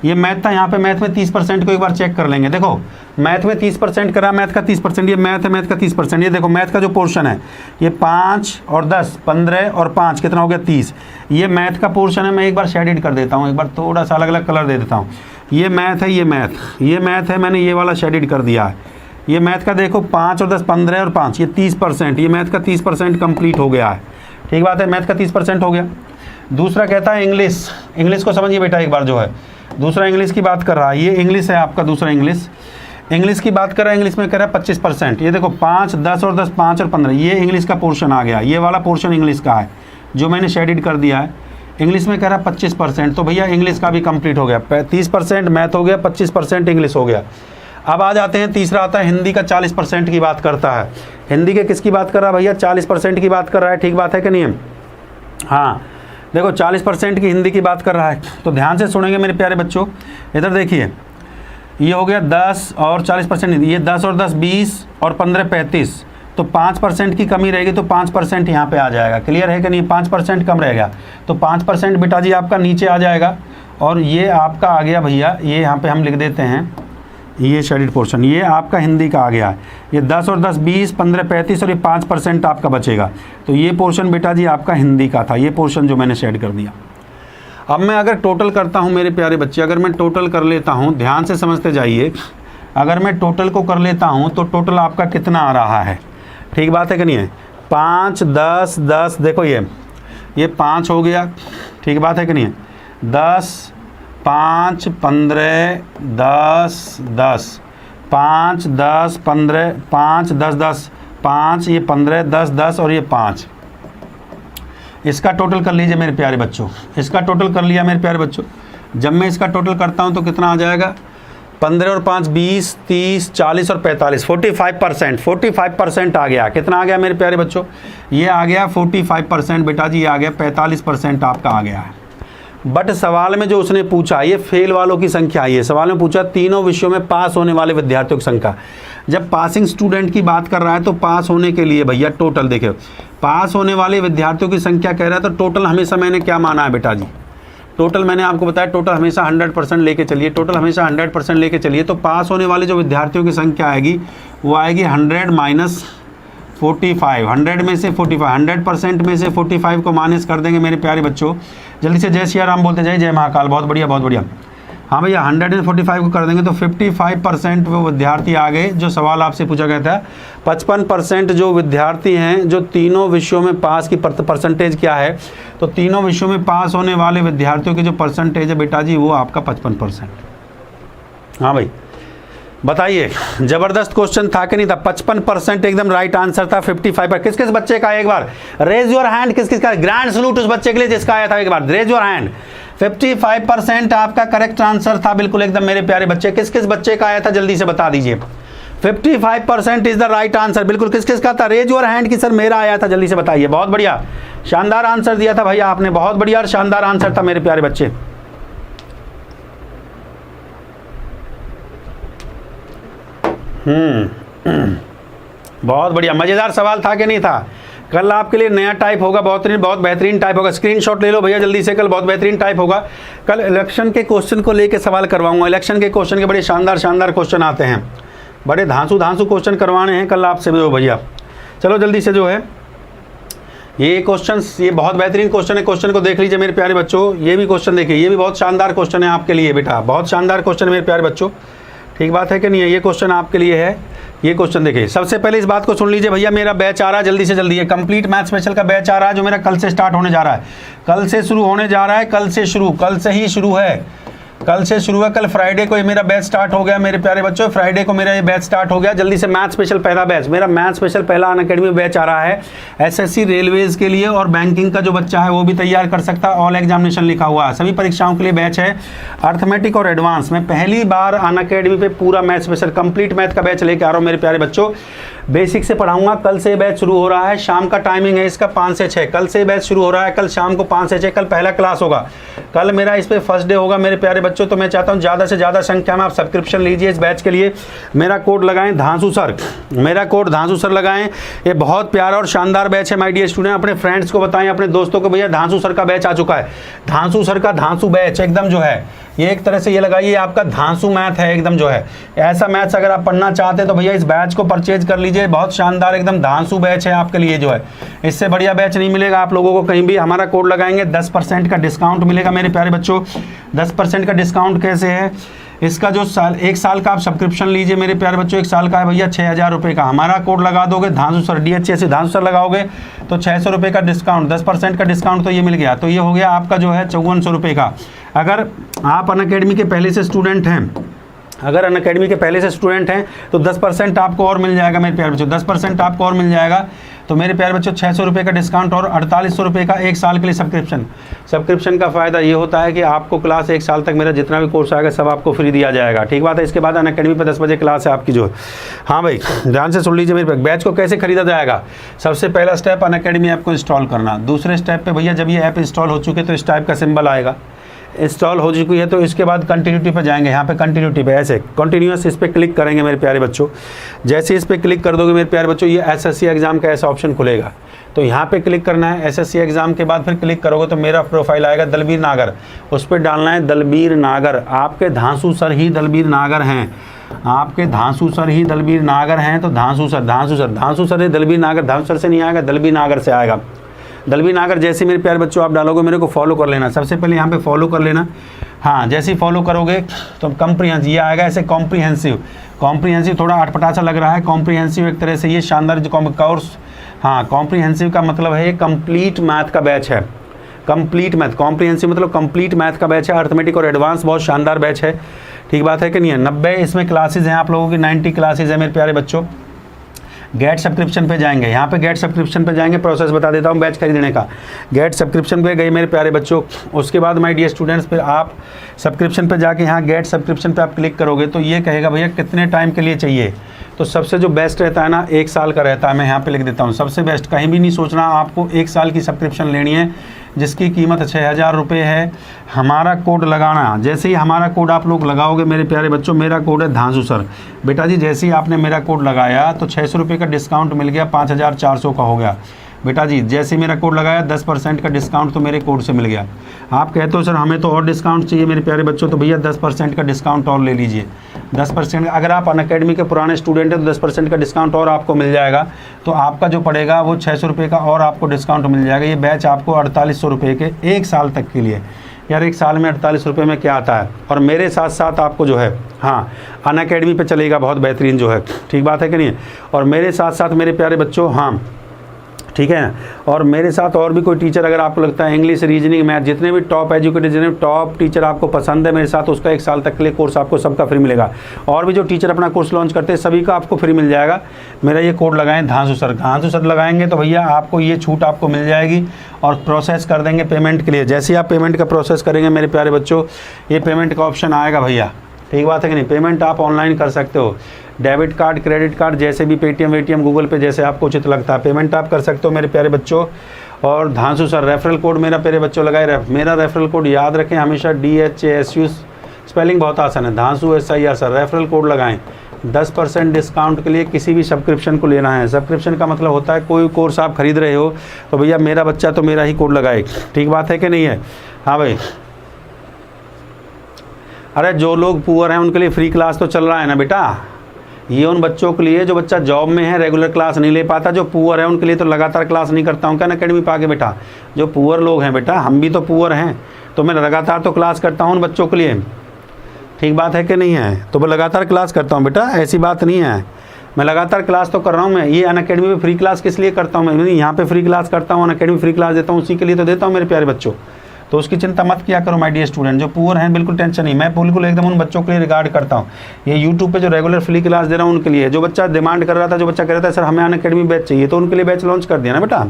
ये मैथ था यहाँ पे, मैथ में 30% को एक बार चेक कर लेंगे। देखो मैथ में 30% करा, मैथ का 30%, ये मैथ है, मैथ का 30%, ये देखो मैथ का जो पोर्शन है ये 5 और 10 15 और 5 कितना हो गया 30, ये मैथ का पोर्शन है। मैं एक बार शेडिड कर देता हूँ, एक बार थोड़ा सा अलग अलग कलर दे देता हूँ। ये मैथ है, ये मैथ है, मैंने ये वाला शेडिड कर दिया है। ये मैथ का देखो 5 और 10 15 और 5, ये 30%, ये मैथ का 30% कंप्लीट हो गया है। ठीक बात है, मैथ का 30% हो गया। दूसरा कहता है इंग्लिश, इंग्लिश को समझिए बेटा एक बार, जो है दूसरा इंग्लिश की बात कर रहा है, ये इंग्लिश है आपका दूसरा इंग्लिश, इंग्लिश की बात कर रहा है, इंग्लिश में कह रहा है 25%। ये देखो 5 10 और 10 5 और 15, ये इंग्लिश का पोर्शन आ गया, ये वाला पोर्शन इंग्लिश का है जो मैंने शेडिड कर दिया है। इंग्लिश में कह रहा है 25%, तो भैया इंग्लिश का भी कंप्लीट हो गया, 30% मैथ हो गया, 25% इंग्लिश हो गया। अब आ जाते हैं, तीसरा आता है हिंदी का 40% की बात करता है। हिंदी के किसकी बात कर रहा है भैया, 40% की बात कर रहा है। ठीक बात है कि नहीं है। हाँ देखो 40% की हिंदी की बात कर रहा है, तो ध्यान से सुनेंगे मेरे प्यारे बच्चों। इधर देखिए ये हो गया 10 और 40%, ये 10 और 10 20 और 15 35, तो 5% की कमी रहेगी, तो 5% यहाँ पे आ जाएगा। क्लियर है कि नहीं, 5% कम रहेगा, तो 5% बेटा जी आपका नीचे आ जाएगा, और ये आपका आ गया भैया, ये यहाँ पे हम लिख देते हैं, ये शेडिड पोर्शन ये आपका हिंदी का आ गया है। ये 10 और 10 20 15 35 और ये 5% आपका बचेगा, तो ये पोर्शन बेटा जी आपका हिंदी का था, ये पोर्शन जो मैंने शेड कर दिया। अब मैं अगर टोटल करता हूँ मेरे प्यारे बच्चे, अगर मैं टोटल कर लेता हूँ, ध्यान से समझते जाइए, अगर मैं टोटल को कर लेता हूँ तो टोटल आपका कितना आ रहा है। ठीक बात है कि नहीं है, 5 10 10, देखो ये 5 हो गया। ठीक बात है कि नहीं है, 10 5 15 10 10 5 10 15 5 10 10 5, ये 15 10 10 और ये 5, इसका टोटल कर लीजिए मेरे प्यारे बच्चों, इसका टोटल कर लिया मेरे प्यारे बच्चों। जब मैं इसका टोटल करता हूँ तो कितना आ जाएगा, 15 और 5 20, 30, 40 और 45, 45% आ गया। कितना आ गया मेरे प्यारे बच्चों? ये आ गया 45% बेटा जी, आ गया 45% आपका आ गया है। बट सवाल में जो उसने पूछा, ये फेल वालों की संख्या आई है। सवाल में पूछा तीनों विषयों में पास होने वाले विद्यार्थियों की संख्या। जब पासिंग स्टूडेंट की बात कर रहा है तो पास होने के लिए भैया टोटल देखिए, पास होने वाले विद्यार्थियों की संख्या कह रहा है तो टोटल हमेशा मैंने क्या माना है बेटा जी? टोटल मैंने आपको बताया, टोटल हमेशा 100% लेके चलिए, टोटल हमेशा 100% लेके चलिए। तो पास होने वाले जो विद्यार्थियों की संख्या आएगी वो आएगी 100 माइनस 45, 100 में से 45, 100% में से 45 को माइनस कर देंगे मेरे प्यारे बच्चों। जल्दी से जय सिया राम बोलते जाइए, जय महाकाल। बहुत बढ़िया बहुत बढ़िया। हाँ भैया 145 को कर देंगे तो 55% वो विद्यार्थी आ गए जो सवाल आपसे पूछा गया था। 55% जो विद्यार्थी हैं जो तीनों विषयों में पास की परसेंटेज क्या है, तो तीनों विषयों में पास होने वाले विद्यार्थियों की जो परसेंटेज है बेटा जी वो आपका 55%। हाँ भाई बताइए, जबरदस्त क्वेश्चन था कि नहीं था? 55% एकदम राइट आंसर था। 55 पर किस किस बच्चे का? एक बार रेज योर हैंड। किस किस का? ग्रैंड सलूट उस बच्चे के लिए जिसका आया था। एक बार रेज योर हैंड। 55% आपका करेक्ट आंसर था, बिल्कुल एकदम मेरे प्यारे बच्चे। किस किस बच्चे का आया था जल्दी से बता दीजिए। 55% इज द राइट आंसर, बिल्कुल। किस किस का था? रेज योर हैंड की सर मेरा आया था, जल्दी से बताइए। बहुत बढ़िया, शानदार आंसर दिया था भैया आपने, बहुत बढ़िया और शानदार आंसर था मेरे प्यारे बच्चे। बहुत बढ़िया, मजेदार सवाल था कि नहीं था? कल आपके लिए नया टाइप होगा, बहुत बेहतरीन टाइप होगा। स्क्रीनशॉट ले लो भैया जल्दी से, कल बहुत बेहतरीन टाइप होगा। कल इलेक्शन के क्वेश्चन को लेके सवाल करवाऊंगा। इलेक्शन के क्वेश्चन के बड़े शानदार क्वेश्चन आते हैं, बड़े धांसू क्वेश्चन करवाने हैं कल आपसे जो भैया। चलो जल्दी से जो है ये क्वेश्चन, ये बहुत बेहतरीन क्वेश्चन है। क्वेश्चन को देख लीजिए मेरे प्यारे बच्चों। ये भी क्वेश्चन देखिए, ये भी बहुत शानदार क्वेश्चन है आपके लिए बेटा, बहुत शानदार क्वेश्चन है मेरे प्यारे बच्चों। ठीक बात है कि नहीं है? ये क्वेश्चन आपके लिए है। ये क्वेश्चन देखिए, सबसे पहले इस बात को सुन लीजिए भैया, मेरा बैच आ रहा है जल्दी से जल्दी, है कंप्लीट मैथ स्पेशल का बैच आ रहा है जो मेरा कल से स्टार्ट होने जा रहा है। कल से शुरू होने जा रहा है, कल से ही शुरू है, कल से शुरू है। कल फ्राइडे को ये मेरा बैच स्टार्ट हो गया मेरे प्यारे बच्चों। फ्राइडे को मेरा ये बैच स्टार्ट हो गया। जल्दी से मैथ स्पेशल पहला बैच, मेरा मैथ स्पेशल पहला अनअकैडमी बैच आ रहा है एसएससी रेलवेज के लिए, और बैंकिंग का जो बच्चा है वो भी तैयार कर सकता है। ऑल एग्जामिनेशन लिखा हुआ है, सभी परीक्षाओं के लिए बैच है। अर्थमेटिक और एडवांस में पहली बार अनअकैडमी पे पूरा मैथ स्पेशल कंप्लीट मैथ का बैच लेके आ रहा हूँ मेरे प्यारे बच्चों। बेसिक से पढ़ाऊंगा। कल से बैच शुरू हो रहा है, शाम का टाइमिंग है इसका 5 से 6। कल से बैच शुरू हो रहा है, कल शाम को 5 से 6 कल पहला क्लास होगा। कल मेरा इस पे फर्स्ट डे होगा मेरे प्यारे बच्चों। तो मैं चाहता हूँ ज़्यादा से ज़्यादा संख्या में आप सब्सक्रिप्शन लीजिए इस बैच के लिए। मेरा कोड लगाएं धांसू सर, मेरा कोड धांसू सर लगाएं। ये बहुत प्यारा और शानदार बैच है माय डियर स्टूडेंट। अपने फ्रेंड्स को बताएं, अपने दोस्तों को, भैया धांसू सर का बैच आ चुका है। धांसू सर का धांसू बैच एकदम जो है, ये एक तरह से ये लगाइए आपका धांसू मैथ है एकदम जो है। ऐसा मैथ्स अगर आप पढ़ना चाहते हैं तो भैया इस बैच को परचेज कर लीजिए। बहुत शानदार एकदम धांसू बैच है आपके लिए जो है, इससे बढ़िया बैच नहीं मिलेगा आप लोगों को कहीं भी। हमारा कोड लगाएंगे 10% का डिस्काउंट मिलेगा मेरे प्यारे बच्चों। 10% का डिस्काउंट कैसे है? इसका जो एक साल का आप सब्सक्रिप्शन लीजिए मेरे प्यारे बच्चों, एक साल का है भैया 6000 रुपये का। हमारा कोड लगा दोगे धांसू सर, DHA धांसू सर लगाओगे तो 600 रुपये का डिस्काउंट, 10% का डिस्काउंट तो ये मिल गया। तो ये हो गया आपका जो है 5400 रुपये का। अगर आप अनअकैडमी के पहले से स्टूडेंट हैं, अगर अनअकैडमी के पहले से स्टूडेंट हैं तो 10% आपको और मिल जाएगा मेरे प्यारे बच्चों, 10% आपको और मिल जाएगा। तो मेरे प्यारे बच्चों 600 रुपये का डिस्काउंट और 4800 रुपये का एक साल के लिए सब्सक्रिप्शन का फ़ायदा ये होता है कि आपको क्लास एक साल तक मेरा जितना भी कोर्स आएगा सब आपको फ्री दिया जाएगा। ठीक बात है। इसके बाद अनअकैडमी पर 10 बजे क्लास है आपकी जो। हाँ भाई ध्यान से सुन लीजिए मेरे बैच को कैसे खरीदा जाएगा। सबसे पहला स्टेप अनअकैडमी ऐप को इंस्टॉल करना। दूसरे स्टेप पे भैया जब ये ऐप इंस्टॉल हो चुके तो इस टाइप का सिंबल आएगा, इंस्टॉल हो चुकी है तो इसके बाद कंटिन्यूटी पे जाएंगे। यहाँ पे कंटिन्यूटी पे ऐसे कंटिन्यूअस इस पर क्लिक करेंगे मेरे प्यारे बच्चों। जैसे इस पर क्लिक कर दोगे मेरे प्यारे बच्चों ये एसएससी एग्जाम का ऐसा ऑप्शन खुलेगा। तो यहाँ पे क्लिक करना है एसएससी एग्जाम के बाद फिर क्लिक करोगे तो मेरा प्रोफाइल आएगा दलबीर नागर, उस पर डालना है दलबीर नागर। आपके धांसू सर ही दलबीर नागर हैं, आपके धांसू सर ही दलबीर नागर हैं। तो धांसू सर है दलबीर नागर, धांसू सर से नहीं आएगा, दलबीर नागर से आएगा। दलबीर नागर जैसे मेरे प्यारे बच्चों आप डालोगे मेरे को फॉलो कर लेना। सबसे पहले यहाँ पे फॉलो कर लेना। हाँ जैसे ही फॉलो करोगे तो कॉम्प्रिहेंसिव ये आएगा ऐसे कॉम्प्रिहेंसिव थोड़ा अटपटा सा लग रहा है। कॉम्प्रिहेंसिव एक तरह से ये शानदार जो कोर्स, हाँ कॉम्प्रिहेंसिव का मतलब है ये कंप्लीट मैथ का बैच है। कंप्लीट मैथ, कॉम्प्रिहेंसिव मतलब कंप्लीट मैथ का बैच है। अर्थमेटिक और एडवांस बहुत शानदार बैच है। ठीक बात है कि नहीं है। 90 इसमें क्लासेज हैं आप लोगों की, 90 क्लासेज है मेरे प्यारे बच्चों। गेट सब्सक्रिप्शन पे जाएंगे, यहाँ पे गेट सब्सक्रिप्शन पे जाएंगे, प्रोसेस बता देता हूँ बैच खरीदने का। गेट सब्सक्रिप्शन पे गए मेरे प्यारे बच्चों, उसके बाद माय डियर स्टूडेंट्स फिर आप सब्सक्रिप्शन पे जाके यहाँ गेट सब्सक्रिप्शन पे आप क्लिक करोगे तो ये कहेगा भैया कितने टाइम के लिए चाहिए। तो सबसे जो बेस्ट रहता है ना 1 साल का रहता है, मैं यहाँ पे लिख देता हूँ सबसे बेस्ट। कहीं भी नहीं सोचना, आपको 1 साल की सब्सक्रिप्शन लेनी है जिसकी कीमत 6000 रुपये है। हमारा कोड लगाना, जैसे ही हमारा कोड आप लोग लगाओगे मेरे प्यारे बच्चों, मेरा कोड है धांसू सर। बेटा जी जैसे ही आपने मेरा कोड लगाया तो 600 रुपये का डिस्काउंट मिल गया, 5400 का हो गया। बेटा जी जैसे ही मेरा कोड लगाया 10% का डिस्काउंट तो मेरे कोड से मिल गया। आप कहते हो सर हमें तो और डिस्काउंट चाहिए मेरे प्यारे बच्चों, तो भैया 10% का डिस्काउंट और ले लीजिए। 10% अगर आप अनअकैडमी के पुराने स्टूडेंट हैं तो 10% का डिस्काउंट और आपको मिल जाएगा। तो आपका जो पड़ेगा वो 600 रुपये का और आपको डिस्काउंट मिल जाएगा। ये बैच आपको 4800 रुपये के 1 साल तक के लिए। यार 1 साल में 48 रुपये में क्या आता है। और मेरे साथ साथ आपको जो है हाँ अनअकैडमी पे चलेगा बहुत बेहतरीन जो है, ठीक बात है कि नहीं। और मेरे साथ साथ मेरे प्यारे बच्चों हाँ ठीक है ना, और मेरे साथ और भी कोई टीचर अगर आपको लगता है इंग्लिश रीजनिंग मैथ जितने भी टॉप एजुकेटेड जितने टॉप टीचर आपको पसंद है मेरे साथ, उसका 1 साल तक के लिए कोर्स आपको सबका फ्री मिलेगा। और भी जो टीचर अपना कोर्स लॉन्च करते हैं सभी का आपको फ्री मिल जाएगा। मेरा ये कोड लगाएं धांसू सर, धांसू सर लगाएंगे तो भैया आपको ये छूट आपको मिल जाएगी। और प्रोसेस कर देंगे पेमेंट के लिए, जैसे ही आप पेमेंट का प्रोसेस करेंगे मेरे प्यारे बच्चों ये पेमेंट का ऑप्शन आएगा भैया, ठीक बात है कि नहीं। पेमेंट आप ऑनलाइन कर सकते हो, डेबिट कार्ड क्रेडिट कार्ड जैसे भी पेटीएम वेटीएम गूगल पे जैसे आपको उचित लगता है पेमेंट आप कर सकते हो मेरे प्यारे बच्चों। और धांसू सर रेफरल कोड मेरा प्यारे बच्चों लगाए, मेरा रेफरल कोड याद रखें हमेशा DHASU, स्पेलिंग बहुत आसान है, धांसू SIR सर। रेफरल कोड लगाएं 10% डिस्काउंट के लिए किसी भी सब्सक्रिप्शन को लेना है। सब्सक्रिप्शन का मतलब होता है कोई कोर्स आप खरीद रहे हो तो भैया मेरा बच्चा तो मेरा ही कोड लगाए, ठीक बात है कि नहीं है। हाँ भाई, अरे जो लोग पुअर हैं उनके लिए फ्री क्लास तो चल रहा है ना बेटा। ये उन बच्चों के लिए जो बच्चा जॉब में है रेगुलर क्लास नहीं ले पाता, जो पुअर है उनके लिए तो लगातार क्लास नहीं करता हूँ क्या अनअकैडमी पे आके बेटा। जो पुअर लोग हैं बेटा, हम भी तो पुअर हैं, तो मैं लगातार तो क्लास करता हूँ उन बच्चों के लिए, ठीक बात है कि नहीं है। तो मैं लगातार क्लास करता हूँ बेटा, ऐसी बात नहीं है, मैं लगातार क्लास तो कर रहा हूँ। मैं ये अनअकैडमी में फ्री क्लास किस लिए करता हूँ, मैं यहाँ पे फ्री क्लास करता हूँ, अनअकैडमी फ्री क्लास देता हूँ, उसी के लिए तो देता हूँ मेरे प्यारे बच्चों। तो उसकी चिंता मत किया करो माय डियर स्टूडेंट। जो पुअर हैं बिल्कुल टेंशन नहीं, मैं बिल्कुल एकदम उन बच्चों के लिए रिगार्ड करता हूँ। ये यूट्यूब पे जो रेगुलर फ्री क्लास दे रहा हूँ उनके लिए, जो बच्चा डिमांड कर रहा था, जो बच्चा कह रहा था सर हमें अनअकैडमी बैच चाहिए, तो उनके लिए बैच लॉन्च कर दिया ना बेटा।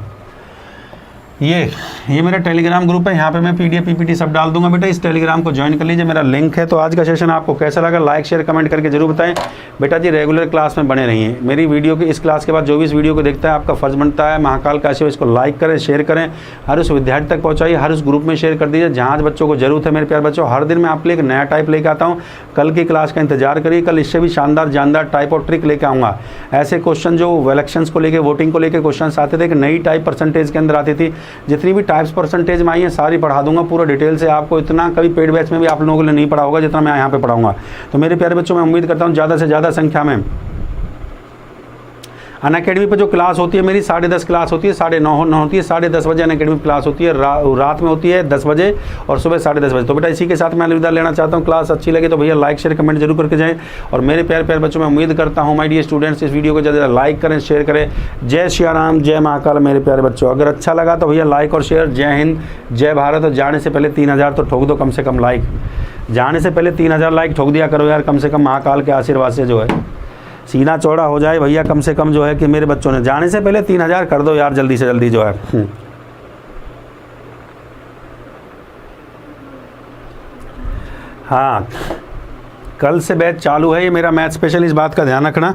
ये मेरा टेलीग्राम ग्रुप है, यहाँ पे मैं PDF PPT सब डाल दूंगा बेटा, इस टेलीग्राम को ज्वाइन कर लीजिए, मेरा लिंक है। तो आज का सेशन आपको कैसा लगा लाइक शेयर कमेंट करके जरूर बताएं बेटा जी। रेगुलर क्लास में बने रहिए। मेरी वीडियो की इस क्लास के बाद जो भी इस वीडियो को देखता है आपका फर्ज बनता है महाकाल काशी इसको लाइक करें शेयर करें, हर उस विद्यार्थी तक पहुँचाइए, हर उस ग्रुप में शेयर कर दीजिए जहाँ बच्चों को जरूरत है। मेरे प्यारे बच्चों हर दिन मैं आपके लिए एक नया टाइप लेकर आता हूँ, कल की क्लास का इंतजार करिए, कल इससे भी शानदार जानदार टाइप और ट्रिक लेकर आऊँगा। ऐसे क्वेश्चन जो इलेक्शंस को लेकर वोटिंग को लेकर क्वेश्चन आते थे, एक नई टाइप परसेंटेज के अंदर आती थी, जितनी भी टाइप्स परसेंटेज में आई है सारी पढ़ा दूंगा पूरा डिटेल से आपको। इतना कभी पेड बैच में भी आप लोगों ने नहीं पढ़ा होगा जितना मैं यहाँ पे पढ़ाऊंगा। तो मेरे प्यारे बच्चों मैं उम्मीद करता हूँ ज़्यादा से ज़्यादा संख्या में अनअकैडमी पे जो क्लास होती है मेरी 10:30 क्लास होती है, 9:30 होती है, 10:30 बजे अनअकैडमी क्लास होती है, रात में होती है 10 बजे और सुबह 10:30 बजे। तो बेटा इसी के साथ मैं अलविदा लेना चाहता हूँ। क्लास अच्छी लगे तो भैया लाइक शेयर कमेंट जरूर करके जाएं। और मेरे प्यारे प्यारे बच्चों मैं उम्मीद करता हूँ माय डियर स्टूडेंट्स इस वीडियो को ज़्यादा लाइक करें शेयर करें। जय श्री राम जय महाकाल मेरे प्यारे बच्चों। अगर अच्छा लगा तो भैया लाइक और शेयर। जय हिंद जय भारत। और जाने से पहले 3000 तो ठोक दो कम से कम लाइक, जाने से पहले 3000 लाइक ठोक दिया करो यार, कम से कम महाकाल के आशीर्वाद से जो है सीना चौड़ा हो जाए भैया। कम से कम जो है कि मेरे बच्चों ने जाने से पहले 3000 कर दो यार, जल्दी से जल्दी जो है। हाँ कल से बैच चालू है, ये मेरा मैथ स्पेशल, इस बात का ध्यान रखना।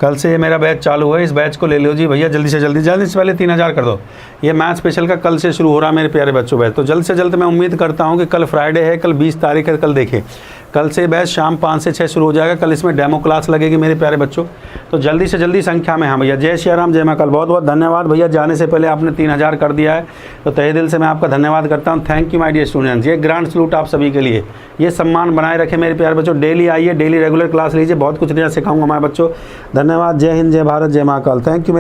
कल से ये मेरा बैच चालू है, इस बैच को ले लो जी भैया जल्दी से पहले 3000 कर दो। ये मैथ स्पेशल का कल से शुरू हो रहा है मेरे प्यारे बच्चों बैच। तो जल्द से जल्द मैं उम्मीद करता हूँ कि कल फ्राइडे है, कल 20 तारीख है, कल देखें कल से बैच शाम 5 से 6 शुरू हो जाएगा। कल इसमें डेमो क्लास लगेगी मेरे प्यारे बच्चों। तो जल्दी से जल्दी संख्या में। हाँ भैया जय श्री राम जय महाकाल। बहुत बहुत धन्यवाद भैया, जाने से पहले आपने 3000 कर दिया है तो तहे दिल से मैं आपका धन्यवाद करता हूँ। Thank you my dear students. ये ग्रांड सलूट आप सभी के लिए, ये सम्मान बनाए रखे मेरे प्यारे बच्चों। डेली आइए, डेली रेगुलर क्लास लीजिए, बहुत कुछ नया सिखाऊंगा हमारे बच्चों। धन्यवाद। जय हिंद जय भारत जय महाकाल। Thank you.